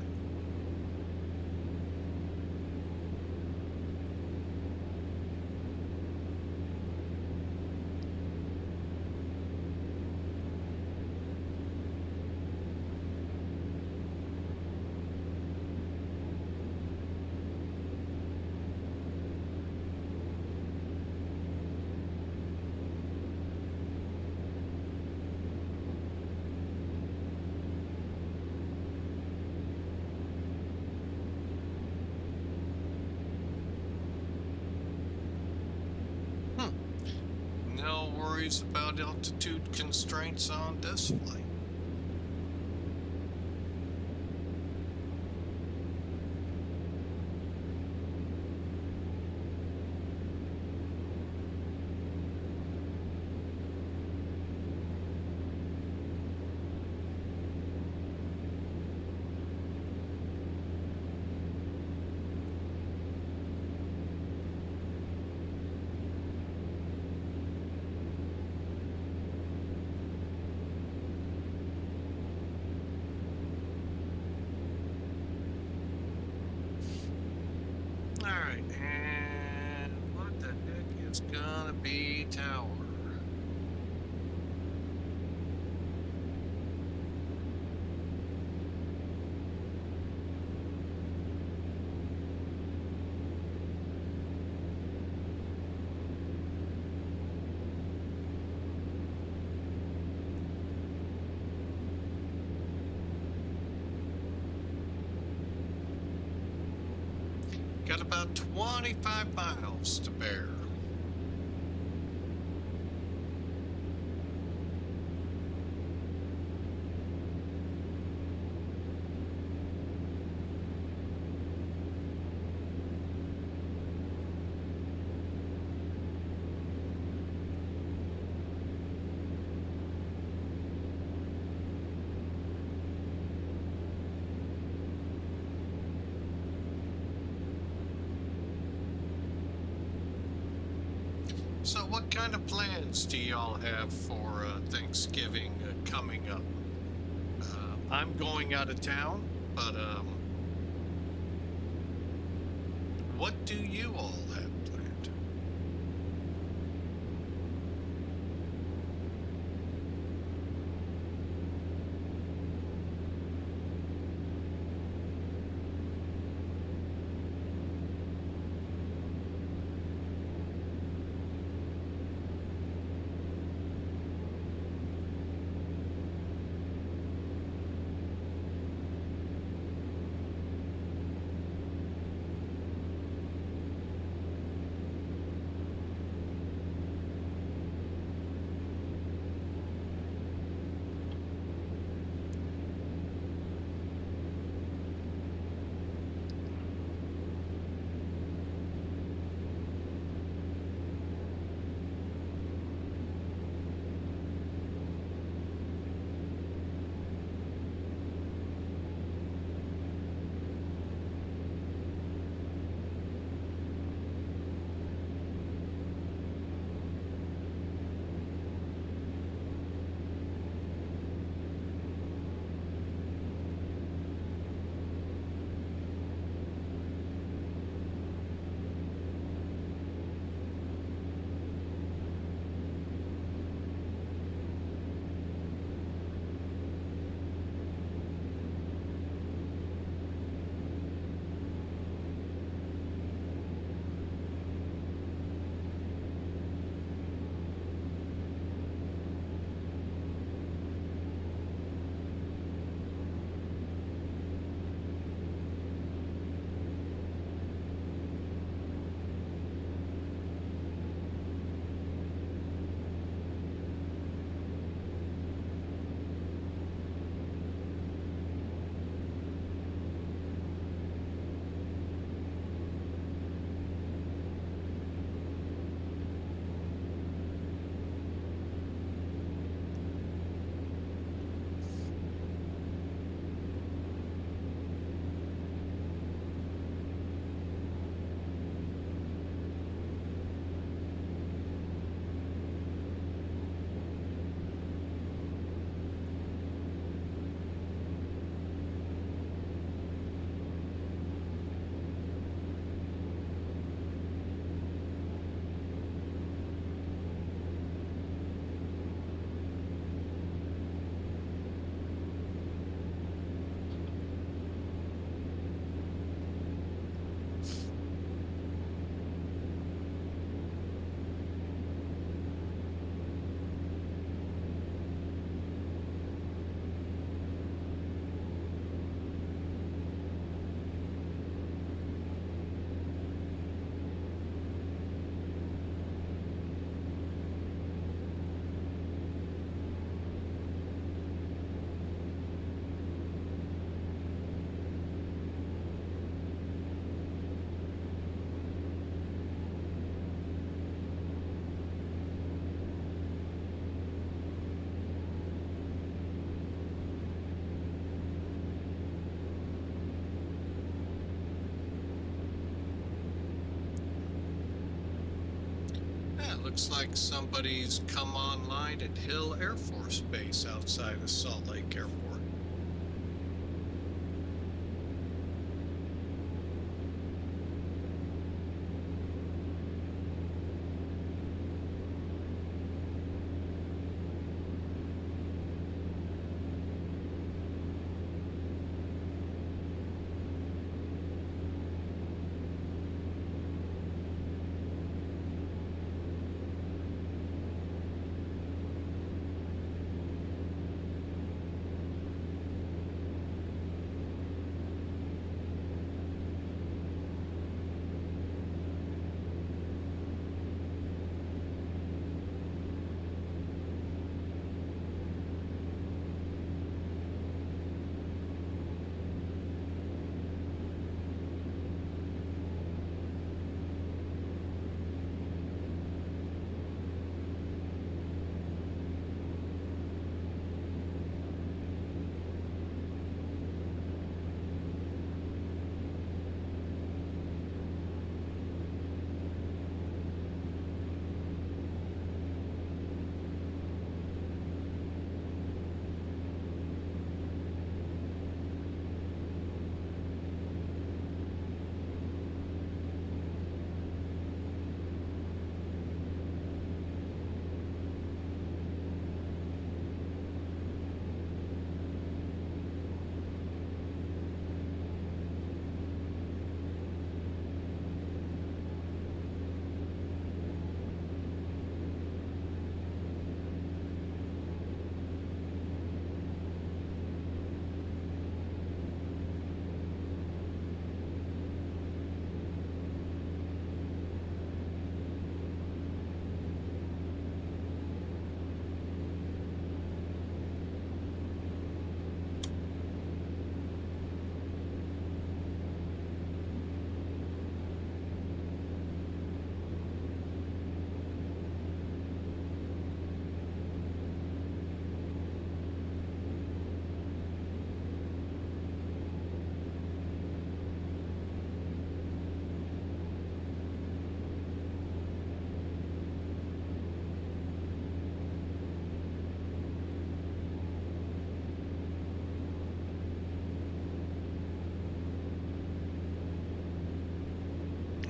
No worries about altitude constraints on this flight. Alright, and what the heck is gonna be tower? Got about 25 miles to bear. So what kind of plans do y'all have for Thanksgiving coming up? I'm going out of town, but what do you all have planned? looks like somebody's come online at Hill Air Force Base outside of Salt Lake Airport.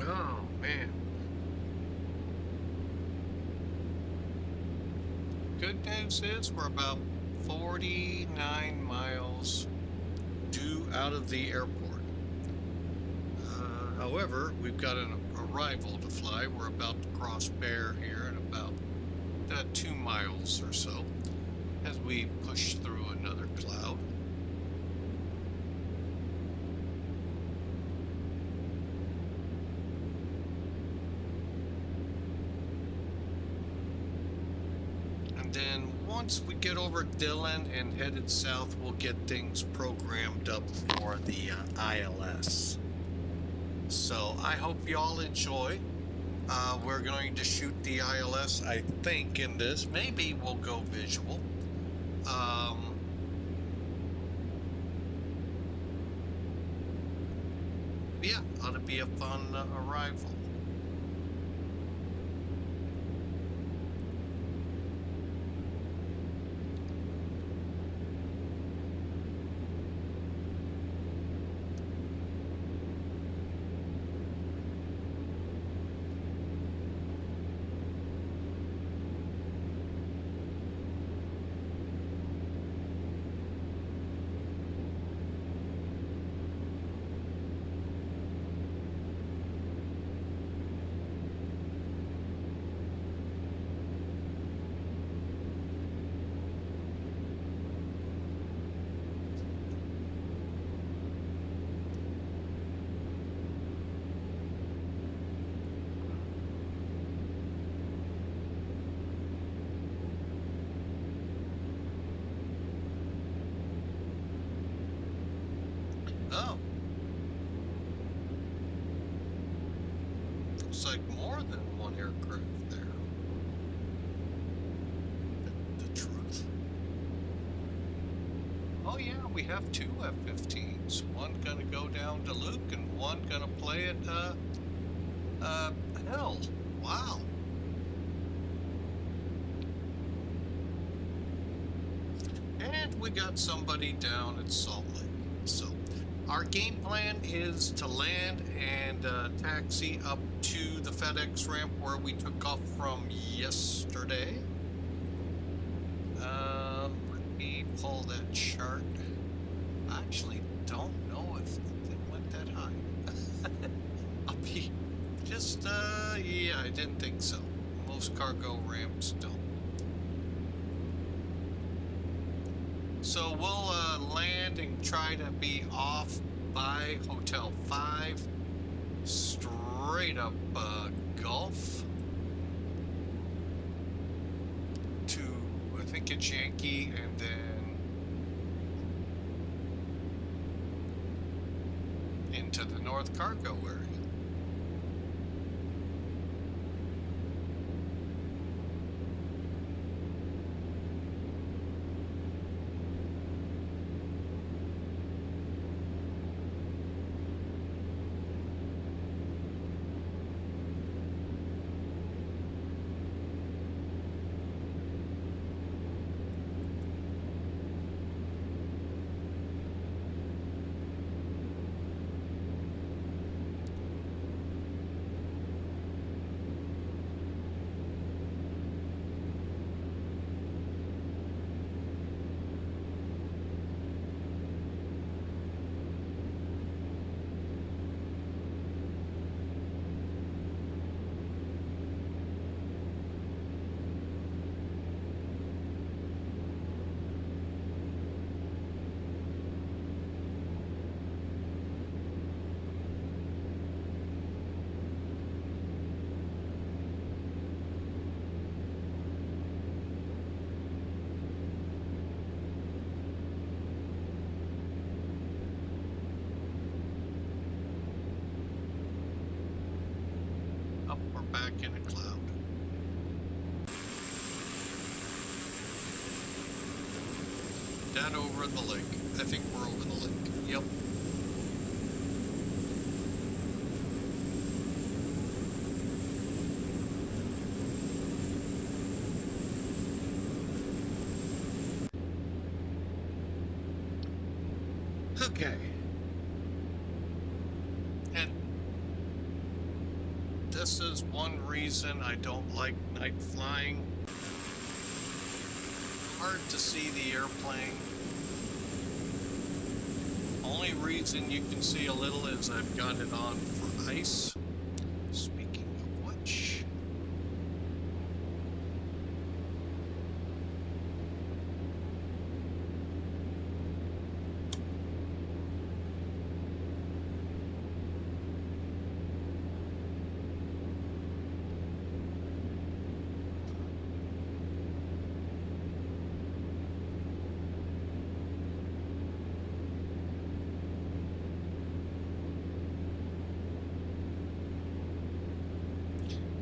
Oh, man. Good news is we're about 49 miles due out of the airport. However, we've got an arrival to fly. We're about to cross Bear here in about 2 miles or so as we push through another cloud. Then once we get over Dillon and headed south, we'll get things programmed up for the ILS. So I hope y'all enjoy. We're going to shoot the ILS, I think, in this. Maybe we'll go visual. Yeah, ought to be a fun arrival. Oh. Looks like more than one aircraft there. The truth. Oh yeah, we have 2 F-15s. One gonna go down to Luke and one gonna play at Hill. Wow. and we got somebody down at Salt Lake. So our game plan is to land and taxi up to the FedEx ramp where we took off from yesterday. Let me pull that chart. I actually don't know if it went that high. I'll be just, yeah, I didn't think so. Most cargo ramps don't. So we'll land and try to be off by Hotel 5, straight up Gulf to, I think it's Yankee, and then into the North Cargo area. Back in a cloud. That over the lake. I think we're over the lake. Yep. Okay. And this is one reason I don't like night flying. Hard to see the airplane. Only reason you can see a little is I've got it on for ice. Speaking of which,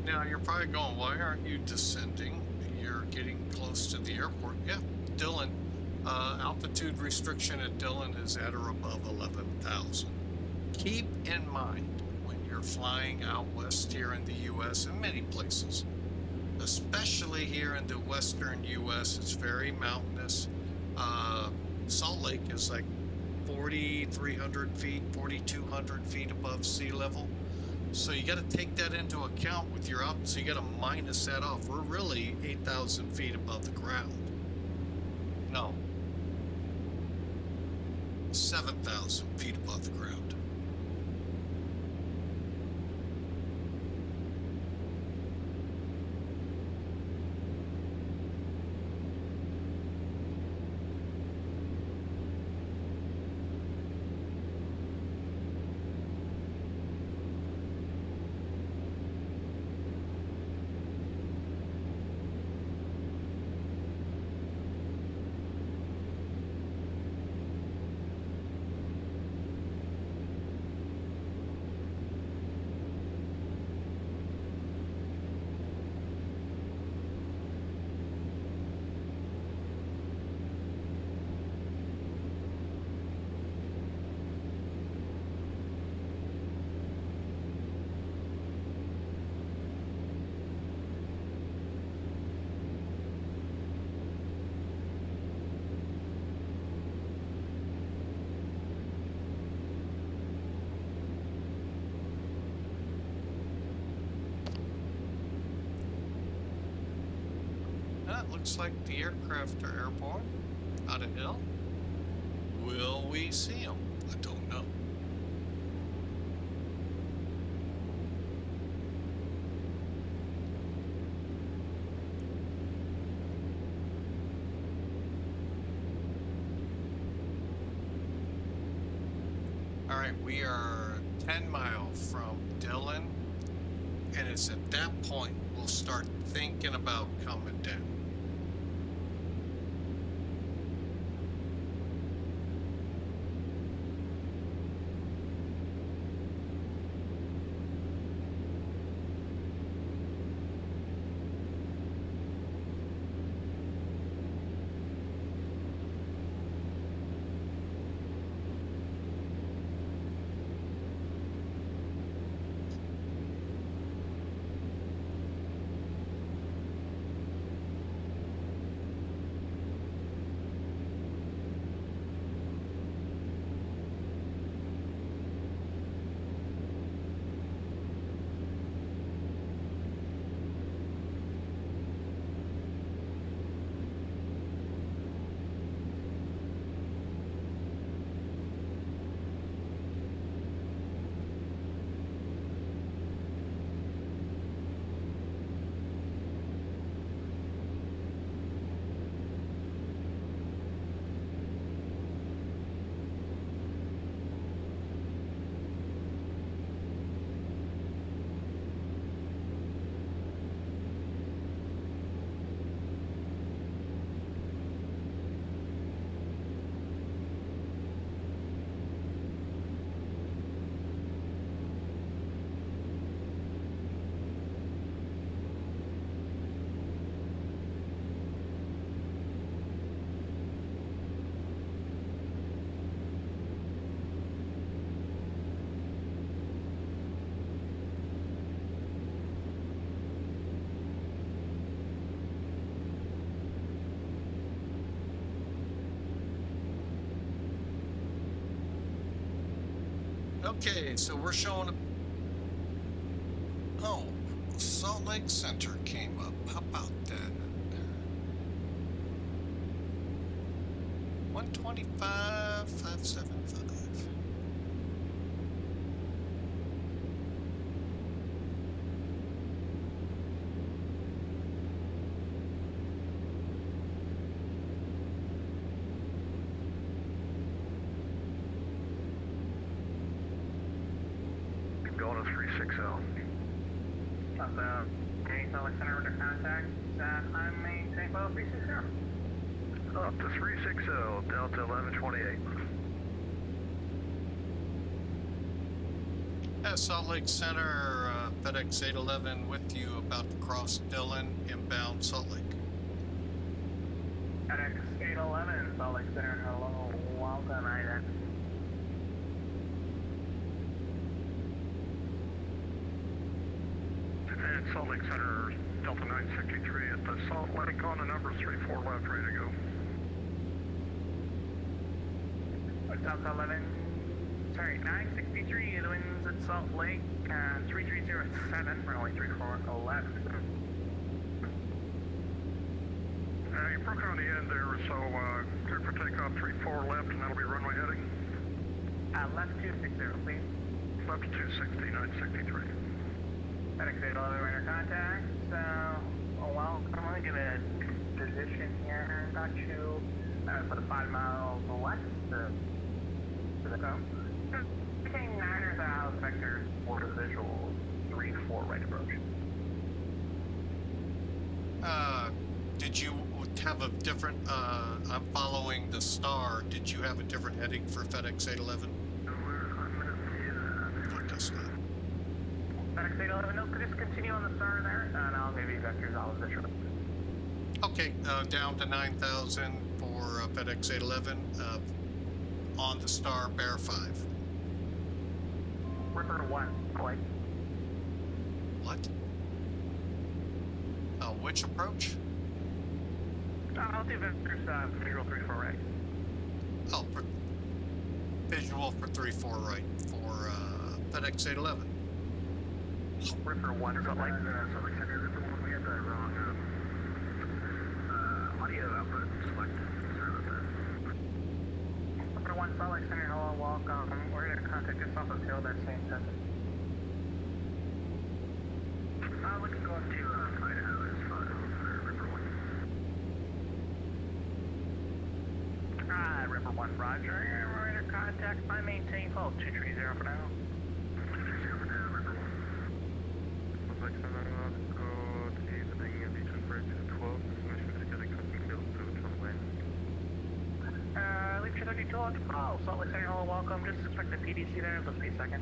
now you're probably going, why aren't you descending? You're getting close to the airport. Yeah, Dillon. Altitude restriction at Dillon is at or above 11,000. Keep in mind when you're flying out west here in the U.S. and many places, especially here in the western U.S., it's very mountainous. Salt Lake is like 4,300 feet, 4,200 feet above sea level. So you got to take that into account with your out. So you got to minus that off. We're really 8,000 feet above the ground. No, 7,000 feet above the ground. looks like the aircraft are airborne on a hill. Will we see them? I don't know. All right, we are 10 miles from Dillon, and it's at that point we'll start thinking about coming down. Okay, so we're showing a... Oh, Salt Lake Center came up. How about that? 125, 575. Going to 360. Okay, Salt Lake Center under contact. I'm a St. Louis 360. Up to 360, Delta 1128. Salt Lake Center, FedEx 811 with you, about to cross Dillon, inbound Salt Lake. FedEx 811, Salt Lake Center, hello, welcome, Ida. And Salt Lake Center, Delta 963 at the Salt Lake on the number 34 left, ready to go. Delta 11, sorry, 963, the winds at Salt Lake, 3307, runway 34 left. You broke on the end there, so clear for takeoff 34 left, and that'll be runway heading. Left 260, please. Left 260, 963. FedEx 811, we're under contact. Well, I'm going to give a position here. Got you for the 5 miles west to the zone. Became 9ers out, vectors for the visual 3-4 right approach. Did you have a different, I'm following the star, did you have a different heading for FedEx 811? What does that? FedEx 811, no, just continue on the star there, and I'll give you vectors all visual. Okay, down to 9,000 for FedEx 811, on the star, bear 5. Ripper 1, Clay. What? Which approach? I'll do vectors visual 3-4 right. Oh, visual for 3-4 right for FedEx 811. Ripper 1, Salt Lake. Salt Lake Center, we had that wrong. Audio output select. Number 1, Salt Lake Center, hello, welcome. We're going to contact just off of Hill, that same sentence. We can go up to Idaho as far as River 1. River 1, roger. We're in contact. I maintain fault 230 for now. 230 for now, River 1. Looks like someone go to the Legion Bridge 12. Information is getting custom built to runway. Legion 32 on 12. Salt Lake Center, hello, welcome. Just expect the PDC there. Let's be a second.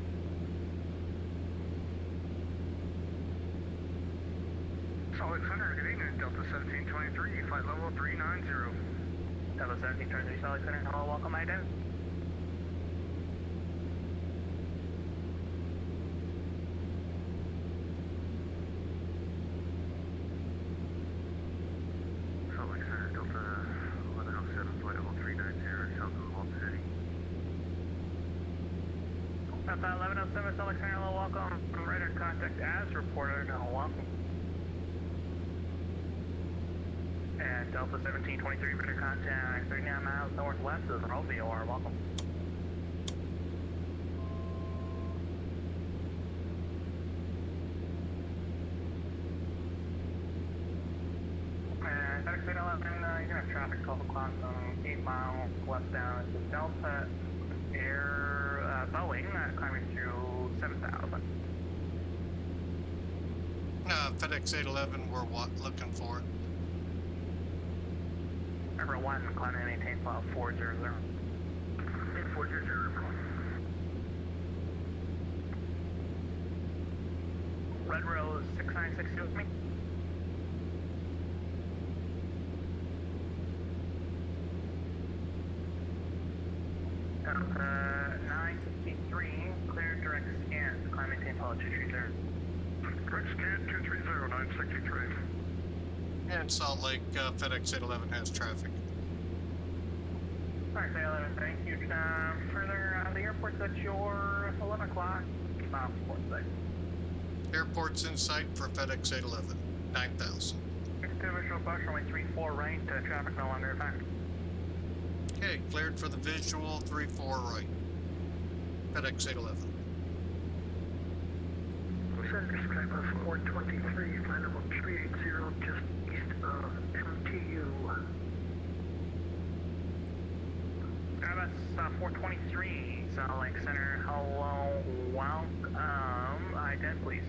Salt Lake Center, good evening. Delta 1723, flight level 390. Delta 1723, Salt Lake Center, hello, welcome. Identity. Salt Lake Center, Delta 1107, flight level 390, south of Walt City. Delta 1107, Salt Lake Center, hello, welcome. Radar contact as reported, hello, welcome. And Delta 1723, radar contact 39 miles northwest of Rovio, welcome. And FedEx 811, you're going to have traffic 12 o'clock, 8 miles westbound to Delta Air Boeing, climbing through 7,000. FedEx 811, we're looking for it. River 1, climbing and maintain file 400. 400, River 1. Red Rose 6962 with me. Delta 963, clear direct scan, climb maintain file 230. Direct scan 230, 963. And Salt Lake, FedEx 811 has traffic. Alright, 811, thank you. Further, the airport's at your 11 o'clock, mile 46. Airport's in sight for FedEx 811, 9,000. Visual bus runway 34 right, traffic no longer effect. Okay, cleared for the visual, 34 right. FedEx 811. Center Skype 423, flight level 380, just east of MTU. Airbus 423, Salt Lake Center, hello, welcome. Ident, please.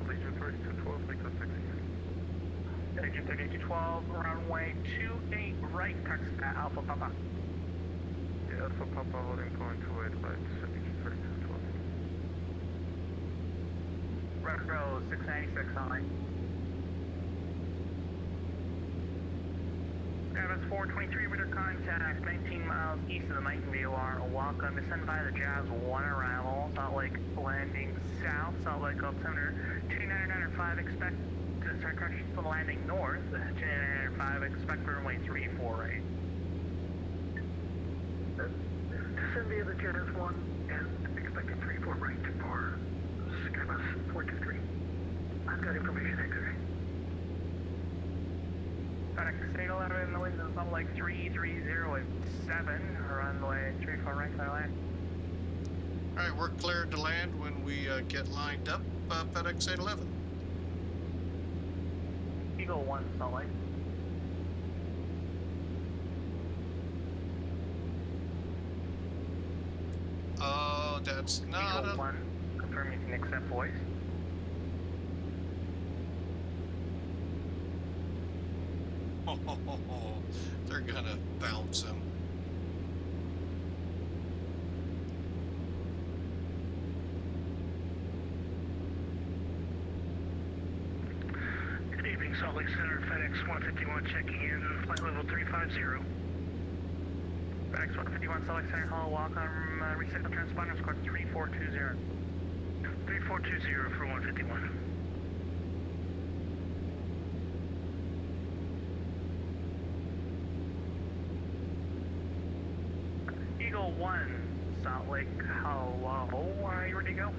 Legion 3212, make that 60. Legion 3212, runway 28 right, taxi Alpha Papa. Yeah, Alpha Papa holding point 28 right, Legion 3212. Red Rose 696, Salt Lake. Airbus 423, radar contact 19 miles east of the Mountain VOR. Welcome. Descend by the Jazz 1 arrival. Salt Lake landing south. Salt Lake altimeter 29905. Expect to start correction for landing north. 29905. Expect runway 34 right. Descend via the Jazz 1 and expecting 34 right for Skybus 423. I've got information X-ray. FedEx 811, the winds is Salt Lake 330 at 7. Runway 34 right, clear land. All right, we're cleared to land when we get lined up. FedEx 811. Eagle 1, Salt Lake. Oh, that's not Eagle a... 1, confirm you can accept voice. They're gonna bounce him. Good evening, Salt Lake Center, FedEx 151 checking in, flight level 350. FedEx 151, Salt Lake Center, hello, welcome. Reset the transponder, squad 3420. 3420 for 151. Eagle 1, Salt Lake, hello. Are you ready to go?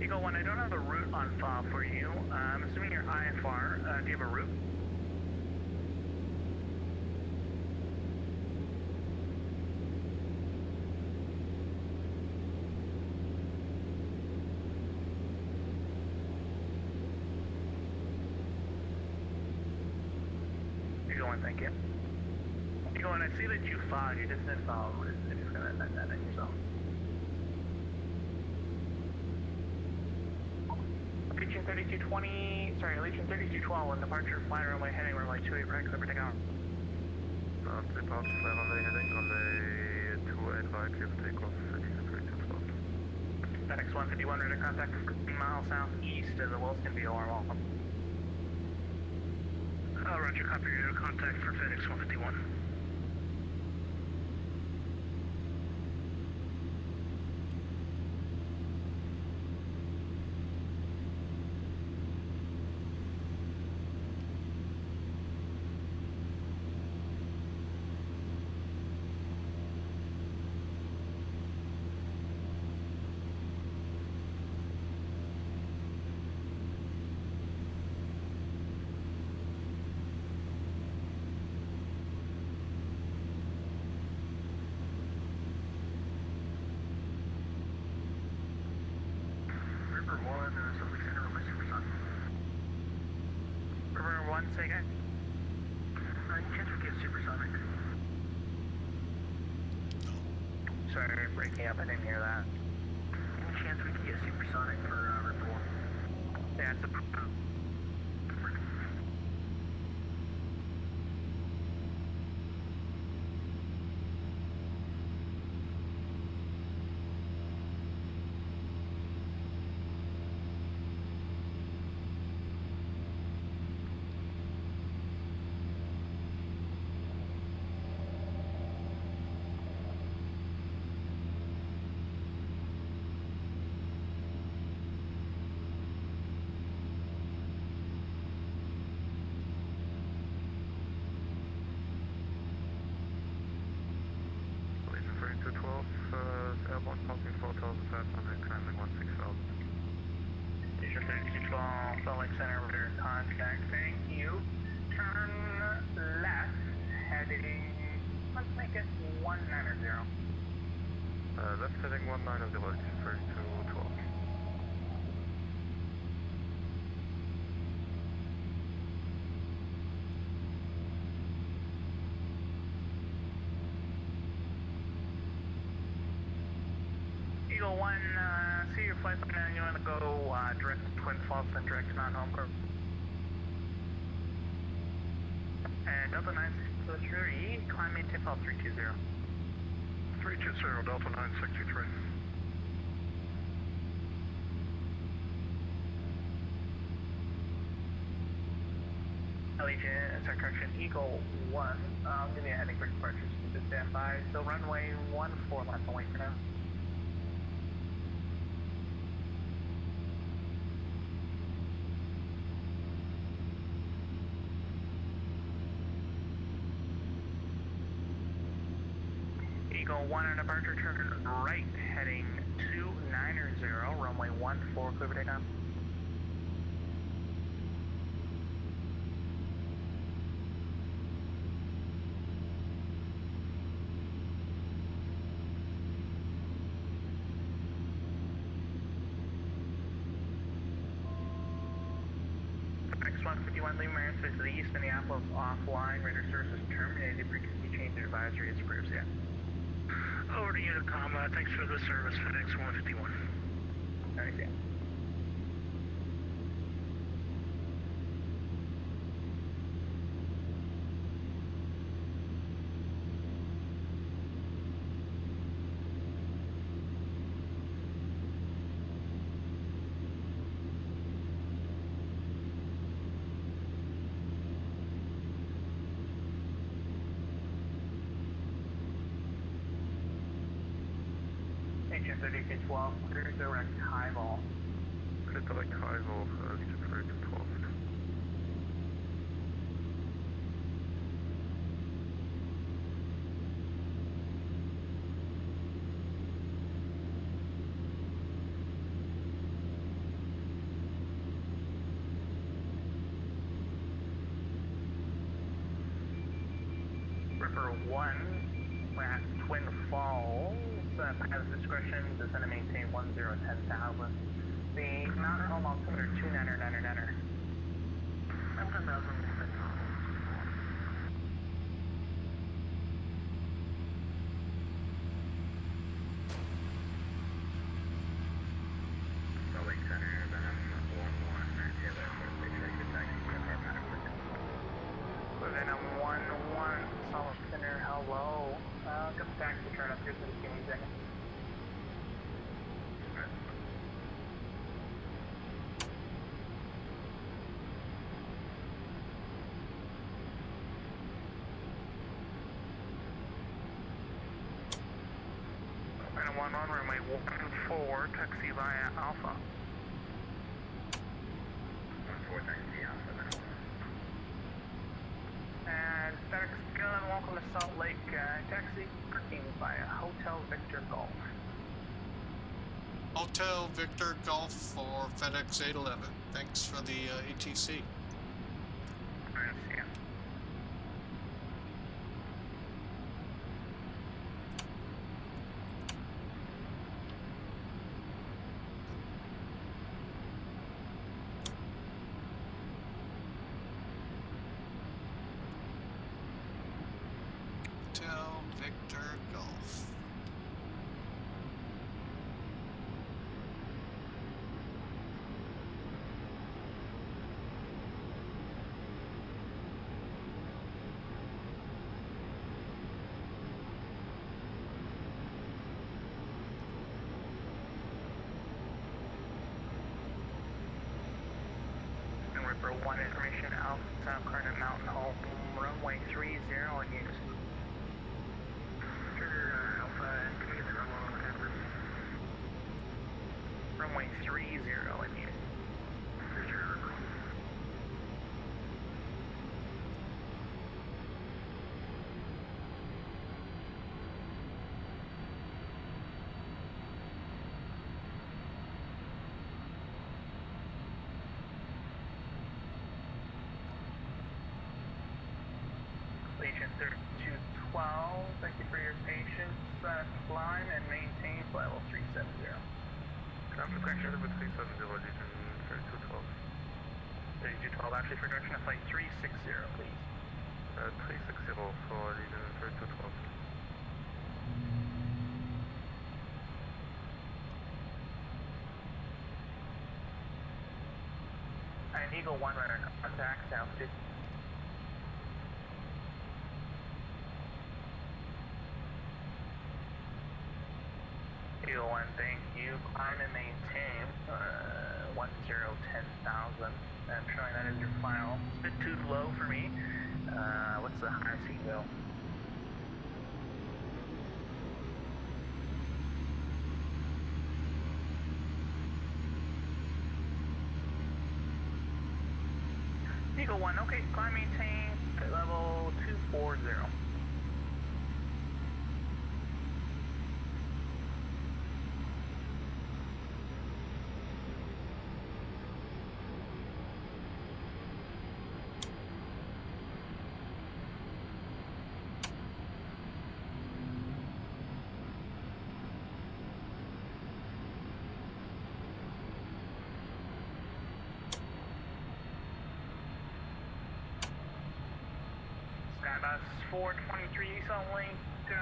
Eagle 1, I don't have a route on file for you. I'm assuming you're IFR. Do you have a route? Eagle 1, thank you. Eagle 1, I see that you filed. You just didn't file a route. If you're going to amend that in yourself. Legion 3220, sorry, Legion 3212 on departure, fly runway heading runway 28 right, clear for takeoff. Departure, fly runway heading runway 28 right, clear for takeoff, Legion 3212. FedEx 151, radar contact 15 miles southeast of the Wilson VOR welcome. Roger, copy radar contact for FedEx 151. River 1, say again. Any chance we get supersonic? Sorry, breaking up, I didn't hear that. Any chance we can get supersonic for River 1? Yeah, it's a... Airborne passing 4,500, climbing 16,000. Legion 3212, Salt Lake Center, radar contact, thank you. Turn left, heading, let's make it 190. Left heading 190, Legion 3212. Eagle 1, see your flight plan, you want to go direct to Twin Falls, then direct to Mount Holmgren. And Delta 963, climb into Fall 320. 320, Delta 963. Legion, sorry, correction, Eagle 1, give me a heading for departure, so just stand by. So runway 14 left away for now. Eagle 1 on departure, turn right, heading 290, runway 14, clear for takeoff. FedEx 151, leaving airspace to the east, Minneapolis offline, radar services terminated, frequency change advisory is approved, yeah. Over to Unicom, thanks for the service, FedEx 151. Alright, yeah. Legion 3212, clear direct high vol. Clear direct high vol, Legion 3212. Ripper 1, we're at Twin Falls. Pilot's discretion, descend and maintain 1010,000. The mountain home altimeter 2999er. I'm 10,000. On runway 14, taxi via Alpha. 14, taxi Alpha. And FedEx Gun, welcome to Salt Lake. Taxi parking via Hotel Victor Golf. Hotel Victor Golf for FedEx 811. Thanks for the ATC. Yeah. Hotel Victor Golf. And Ripper 1 information, Alpha, current mountain home, runway 30 in use. Alpha, and can you get the runway on the camera? Runway 30 in use. 30. Legion 3212, thank you for your patience. Climb and maintain flight level 370. Correction with 370, Legion 3212. 3212, actually for direction of flight 360, please. 360 for Legion 3212. And Eagle 1 runner contact, altitude. Eagle 1, thank you. Climb and maintain 10,000. I'm showing that as your final. It's a bit too low for me. What's the highest you can go? Eagle 1, okay. Climb, maintain, level 240. Bus 423 Salt Lake,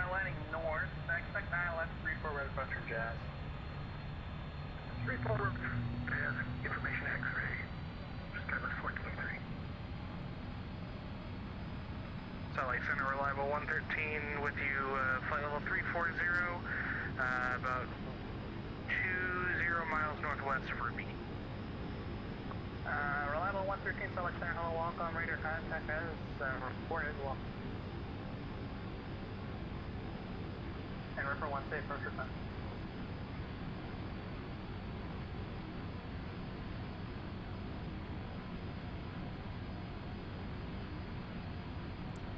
landing north. I expect 911 34 red Buster Jazz. 34 Jazz, information X-ray. Skybus 423. Salt Lake Center, reliable 113 with you, flight level 340, about 20 miles northwest of Ruby. Reliable 113, Salt Lake Center, hello, welcome, radar contact as reported, well. And Ripper 1 safe, first return.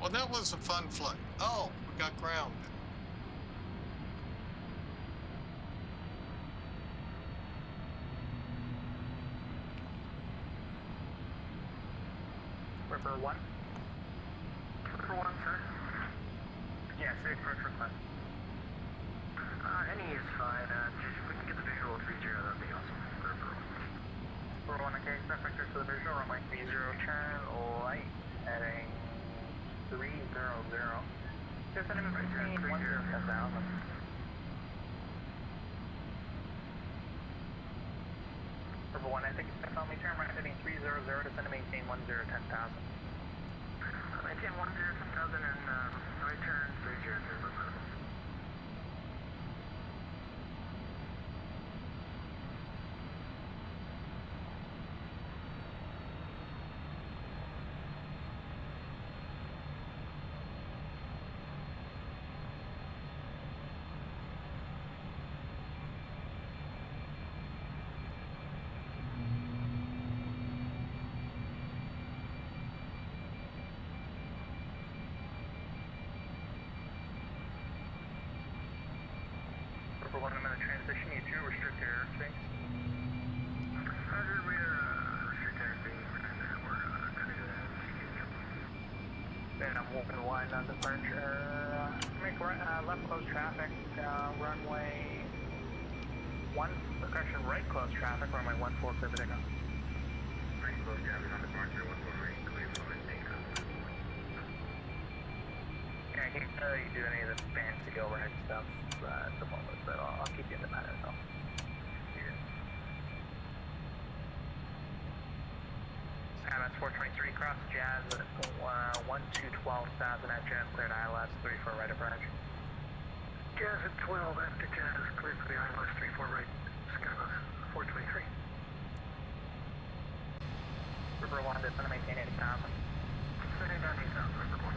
Well, that was a fun flight. Oh, we got grounded. Ripper 1. Ripper 1, sir. Yeah, safe approach request. Any is fine. Just if we can get the visual 30, that'd be awesome. For 1 okay, expect vector to the visual, runway 30, turn light, heading 300. Just an maintain 10,000. For 1, I think it's only turn right, heading 300, descend to maintain 10,000. Maintain 10,000 and right turn 300. For 1, I'm in the transition, you do restrict your airspace. Roger, we restrict airspace. We're gonna do that. Then I'm walking the line on departure. Make right, left close traffic, runway 1, correction, right close traffic, runway 14, clear for takeoff. Right close traffic on departure, 148, clear for takeoff. Yeah, I can't really do any of the fancy overhead stuff at the moment, but I'll keep you in the matter though. MS 423 cross Jazz at 12,000 at Jazz, cleared ILS 34 right approach. Jazz at 12 after Jazz, clear for the ILS 34 right, Skybus 423. River 1, descend to maintain 80,000. Sending down 8,000, River 1.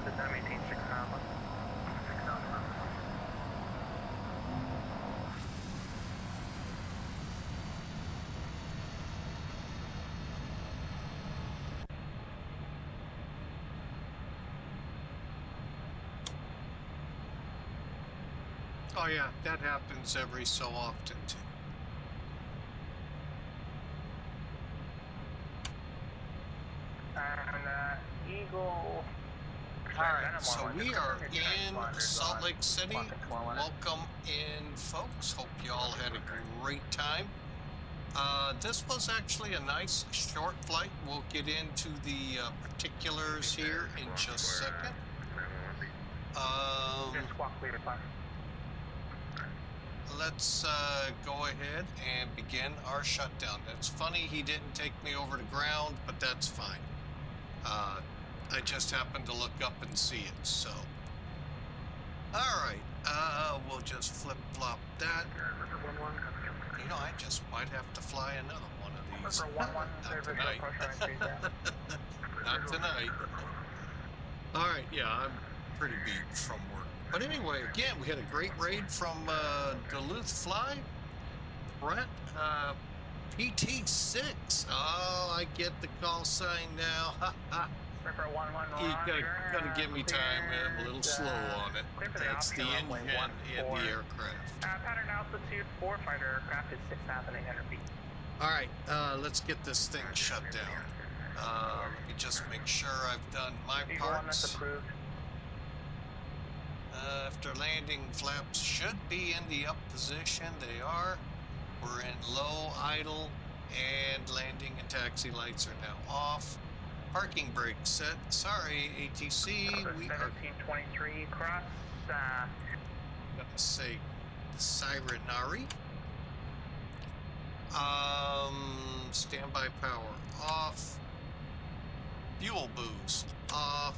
Descend to maintain 6,000. 6,000. Oh yeah, that happens every so often too. And Eagle. Alright, so we are in Salt Lake City. Welcome in, folks. Hope you all had a great time. This was actually a nice short flight. We'll get into the particulars here in just a second. Let's go ahead and begin our shutdown. It's funny he didn't take me over to ground, but that's fine. I just happened to look up and see it, so. Alright, we'll just flip-flop that. You know, I just might have to fly another one of these. Not tonight. Not tonight. Alright, yeah, I'm pretty beat from work. But anyway, again, we had a great raid from Duluth Fly. Brett, PT6. Oh, I get the call sign now. You gotta give me time. I'm a little slow on it. That's the engine in the aircraft. Pattern altitude 4 fighter aircraft is 6,800 feet. Alright, let's get this thing shut down. Let me just make sure I've done my parts. After landing, flaps should be in the up position. They are. We're in low idle, and landing and taxi lights are now off. Parking brake set. Sorry, ATC. We are 1723 cross. gonna say Sirenari. Standby power off. Fuel boost off.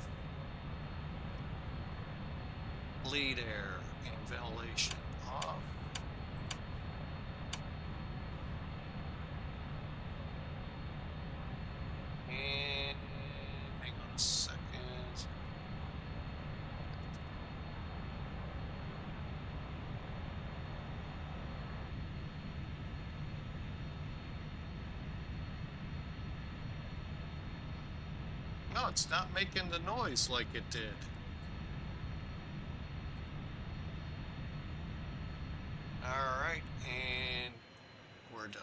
Bleed air and ventilation off. And hang on a second. No, it's not making the noise like it did. All right, and we're done.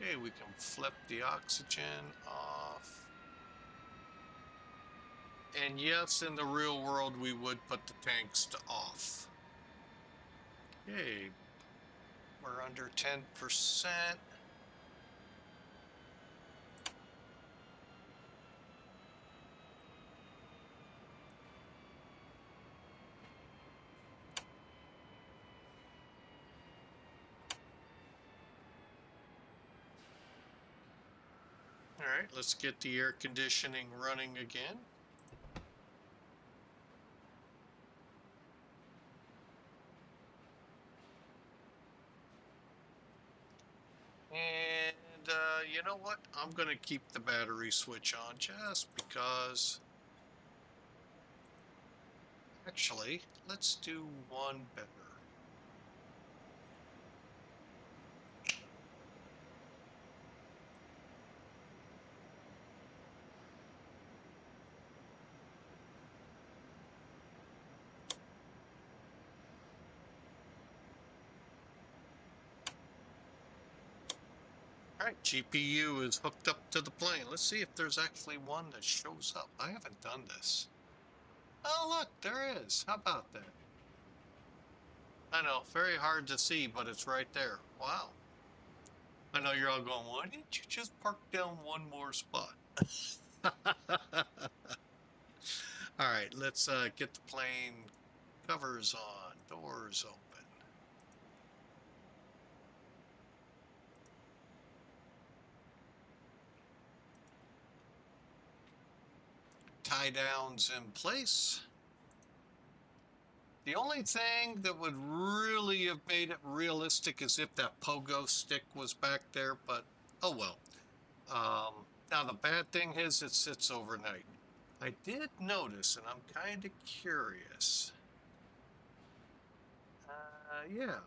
Okay, we can flip the oxygen off. And yes, in the real world, we would put the tanks to off. Okay, we're under 10%. All right, let's get the air conditioning running again. And you know what? I'm going to keep the battery switch on just because. Actually, let's do one better. All right, GPU is hooked up to the plane. Let's see if there's actually one that shows up. I haven't done this. Oh, look, there is. How about that? I know, very hard to see, but it's right there. Wow. I know you're all going, why didn't you just park down one more spot? All right, let's get the plane covers on, doors open. Tie downs in place. The only thing that would really have made it realistic is if that pogo stick was back there, but oh well. Now the bad thing is it sits overnight. I did notice, and I'm kind of curious. Yeah.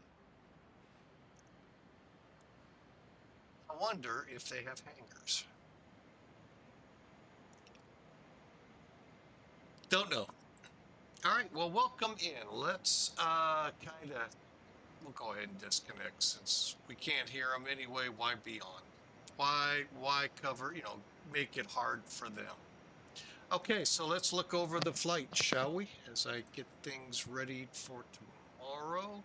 I wonder if they have hangars. Don't know. All right, well, welcome in. Let's we'll go ahead and disconnect since we can't hear them anyway. Why be on? Why cover, make it hard for them. Okay, so let's look over the flight, shall we? As I get things ready for tomorrow.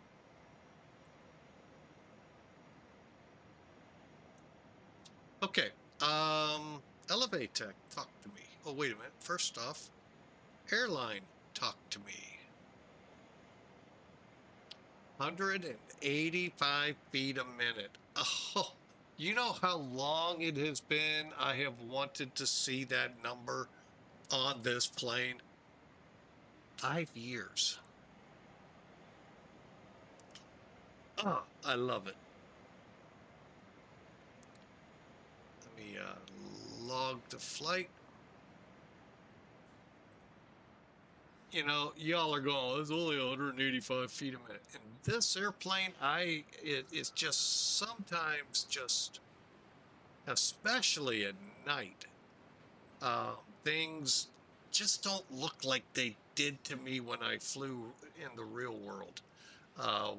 Okay, Elevatech, talk to me. Oh, wait a minute. First off, airline, talk to me. 185 feet a minute. Oh, you know how long it has been I have wanted to see that number on this plane? 5 years. Oh, I love it. Let me log the flight. Y'all are going, it's only 185 feet a minute. And this airplane, it's just sometimes especially at night, things just don't look like they did to me when I flew in the real world.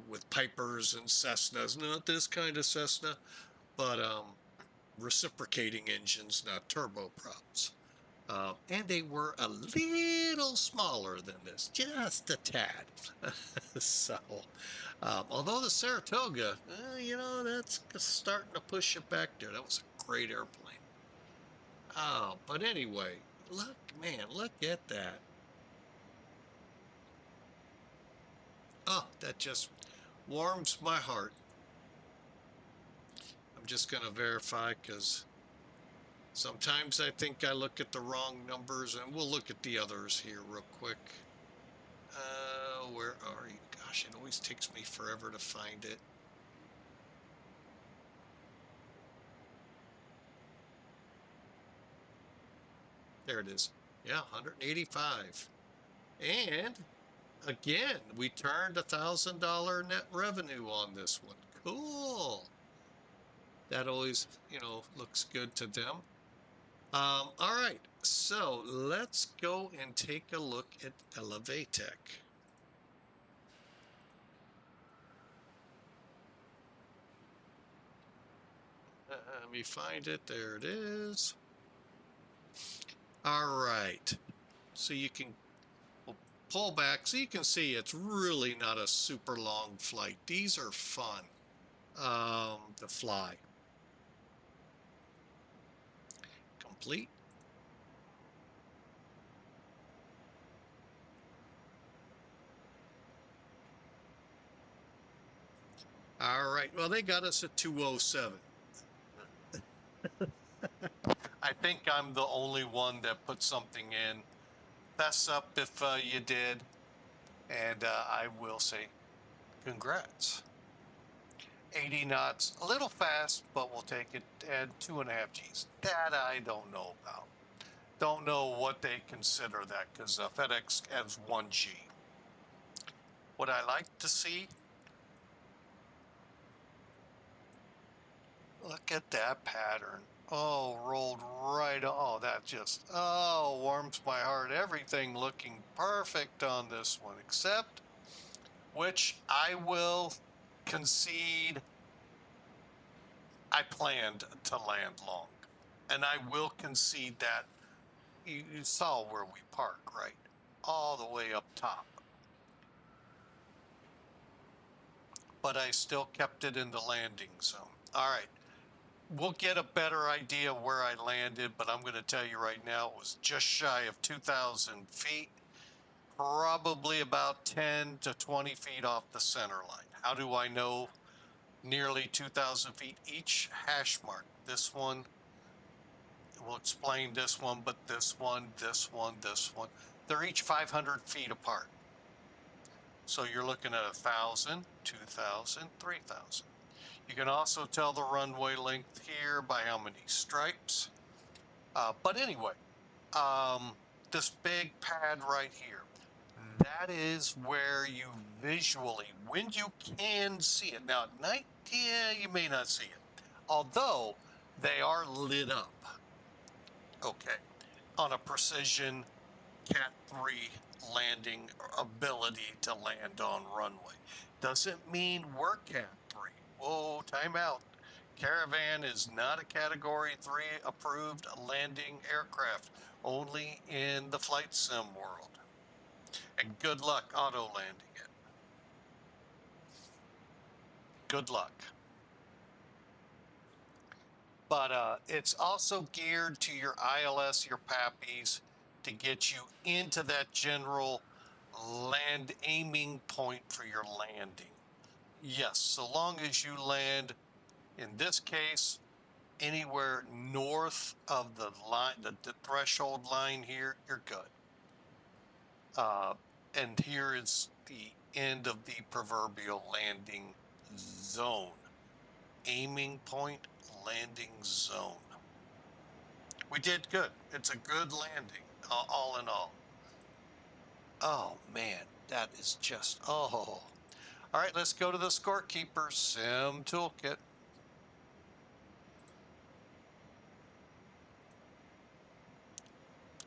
with Pipers and Cessnas, not this kind of Cessna, but reciprocating engines, not turboprops. And they were a little smaller than this, just a tad. So, although the Saratoga, that's starting to push it back there. That was a great airplane. Oh, but anyway, look, man, look at that. Oh, that just warms my heart. I'm just going to verify because sometimes I think I look at the wrong numbers, and we'll look at the others here real quick. Where are you? Gosh, it always takes me forever to find it. There it is. Yeah, 185. And again, we turned $1,000 net revenue on this one. Cool. That always, looks good to them. All right, so let's go and take a look at Elevatech. Let me find it. There it is. All right, so you can pull back so you can see it's really not a super long flight. These are fun to fly. Complete. All right, well, they got us at 207. I think I'm the only one that put something in. Fess up if you did, and I will say congrats. 80 knots, a little fast, but we'll take it at 2.5 Gs. That I don't know about. Don't know what they consider that, because FedEx has 1 G. What I like to see, look at that pattern. Oh, rolled right. Oh, that just, warms my heart. Everything looking perfect on this one, except, which I will concede, I planned to land long. And I will concede that. You saw where we park, right? All the way up top. But I still kept it in the landing zone. All right. We'll get a better idea where I landed, but I'm going to tell you right now, it was just shy of 2,000 feet, probably about 10 to 20 feet off the center line. How do I know nearly 2,000 feet? Each hash mark, this one, we'll explain this one, but this one, this one, this one, they're each 500 feet apart. So you're looking at 1,000, 2,000, 3,000. You can also tell the runway length here by how many stripes. But anyway, this big pad right here, that is where you visually, when you can see it. Now at night, yeah, you may not see it, although they are lit up. Okay, on a precision Cat 3 landing ability to land on runway. Doesn't mean we're Cat 3. Whoa, time out. Caravan is not a Category 3 approved landing aircraft, only in the FlightSim world. And good luck auto landing it. Good luck. But it's also geared to your ILS, your PAPIs, to get you into that general land aiming point for your landing. Yes, so long as you land, in this case, anywhere north of the line, the threshold line here, you're good. And here is the end of the proverbial landing zone. Aiming point, landing zone. We did good. It's a good landing, all in all. Oh, man, that is just, oh. All right, let's go to the Scorekeeper Sim Toolkit.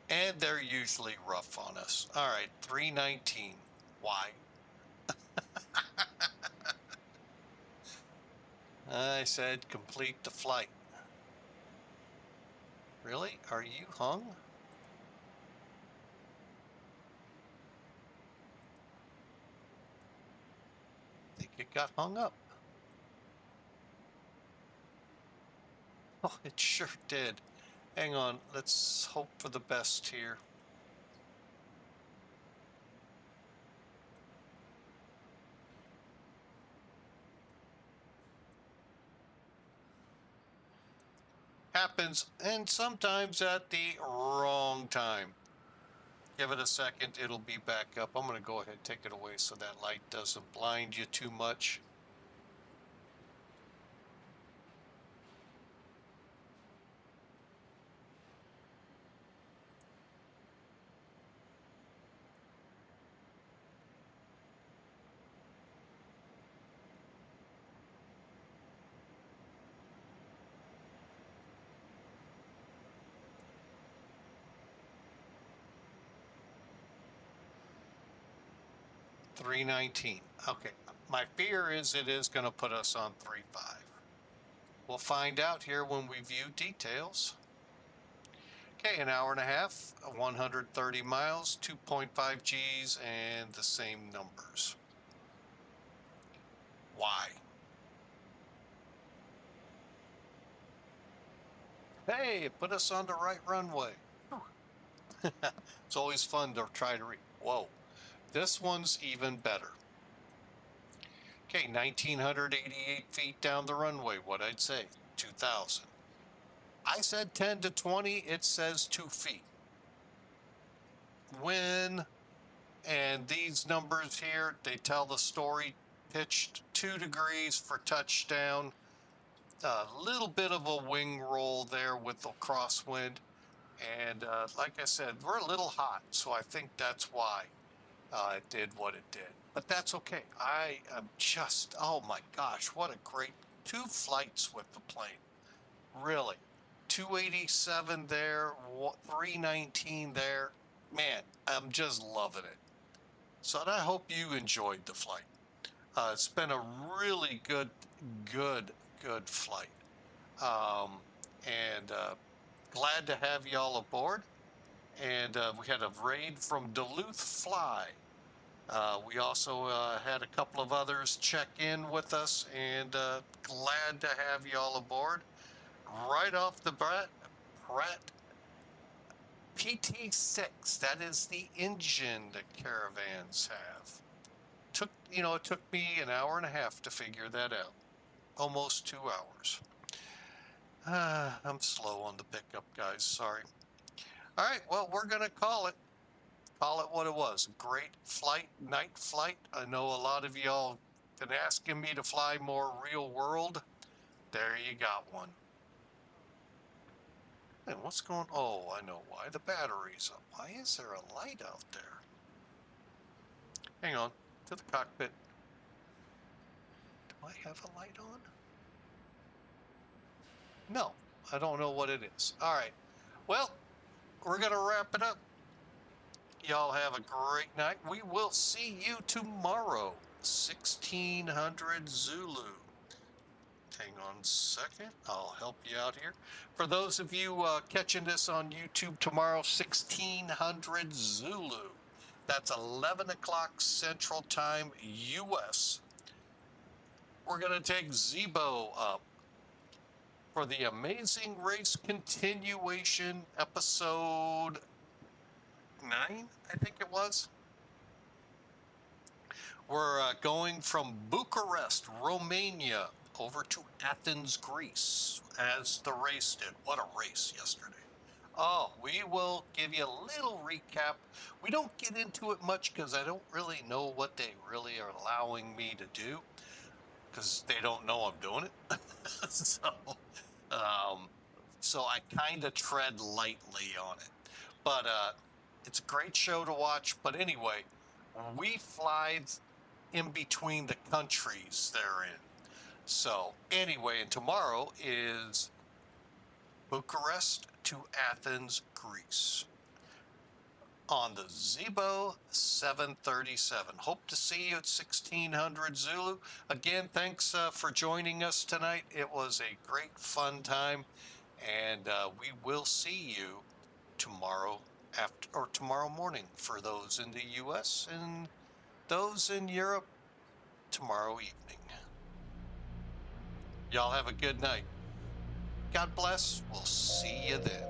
And they're usually rough on us. All right, 319. Why? I said complete the flight. Really? Are you hung? I think it got hung up. Oh, it sure did. Hang on, let's hope for the best here. Happens, and sometimes at the wrong time. Give it a second, it'll be back up. I'm going to go ahead and take it away so that light doesn't blind you too much. $319. Okay, my fear is it is going to put us on 3.5. We'll find out here when we view details. Okay, an hour and a half, 130 miles, 2.5 Gs, and the same numbers. Why? Hey, it put us on the right runway. It's always fun to try to read. Whoa, this one's even better. Okay, 1,988 feet down the runway. What I'd say, 2,000. I said 10 to 20. It says 2 feet. When, and these numbers here, they tell the story. Pitched 2 degrees for touchdown. A little bit of a wing roll there with the crosswind. And like I said, we're a little hot, so I think that's why it did what it did. But that's okay. I am just, oh my gosh, what a great 2 flights with the plane. Really. 287 there, 319 there. Man, I'm just loving it. So I hope you enjoyed the flight. It's been a really good flight. And glad to have y'all aboard. And we had a raid from Duluth Fly. We also had a couple of others check in with us, and glad to have y'all aboard. Right off the bat, Pratt PT6, that is the engine that Caravans have. It took me an hour and a half to figure that out. Almost 2 hours. I'm slow on the pickup, guys. Sorry. All right, well, we're going to call it what it was. A great flight, night flight. I know a lot of y'all been asking me to fly more real world. There you got one. And what's going on? Oh, I know why. The battery's up. Why is there a light out there? Hang on. To the cockpit. Do I have a light on? No, I don't know what it is. All right. Well, we're going to wrap it up. Y'all have a great night. We will see you tomorrow, 1600 Zulu. Hang on a second. I'll help you out here. For those of you catching this on YouTube tomorrow, 1600 Zulu. That's 11 o'clock Central Time, U.S. We're going to take Zebo up for the Amazing Race Continuation episode 9, I think it was. We're going from Bucharest, Romania, over to Athens, Greece, as the race did. What a race yesterday. Oh, we will give you a little recap. We don't get into it much because I don't really know what they really are allowing me to do, because they don't know I'm doing it. So I kind of tread lightly on it. But it's a great show to watch. But anyway, we fly in between the countries they're in. So anyway, and tomorrow is Bucharest to Athens, Greece. on the Zibo 737. Hope to see you at 1600 Zulu. Again, thanks for joining us tonight. It was a great fun time, and we will see you tomorrow tomorrow morning for those in the US, and those in Europe tomorrow evening. Y'all have a good night. God bless. We'll see you then.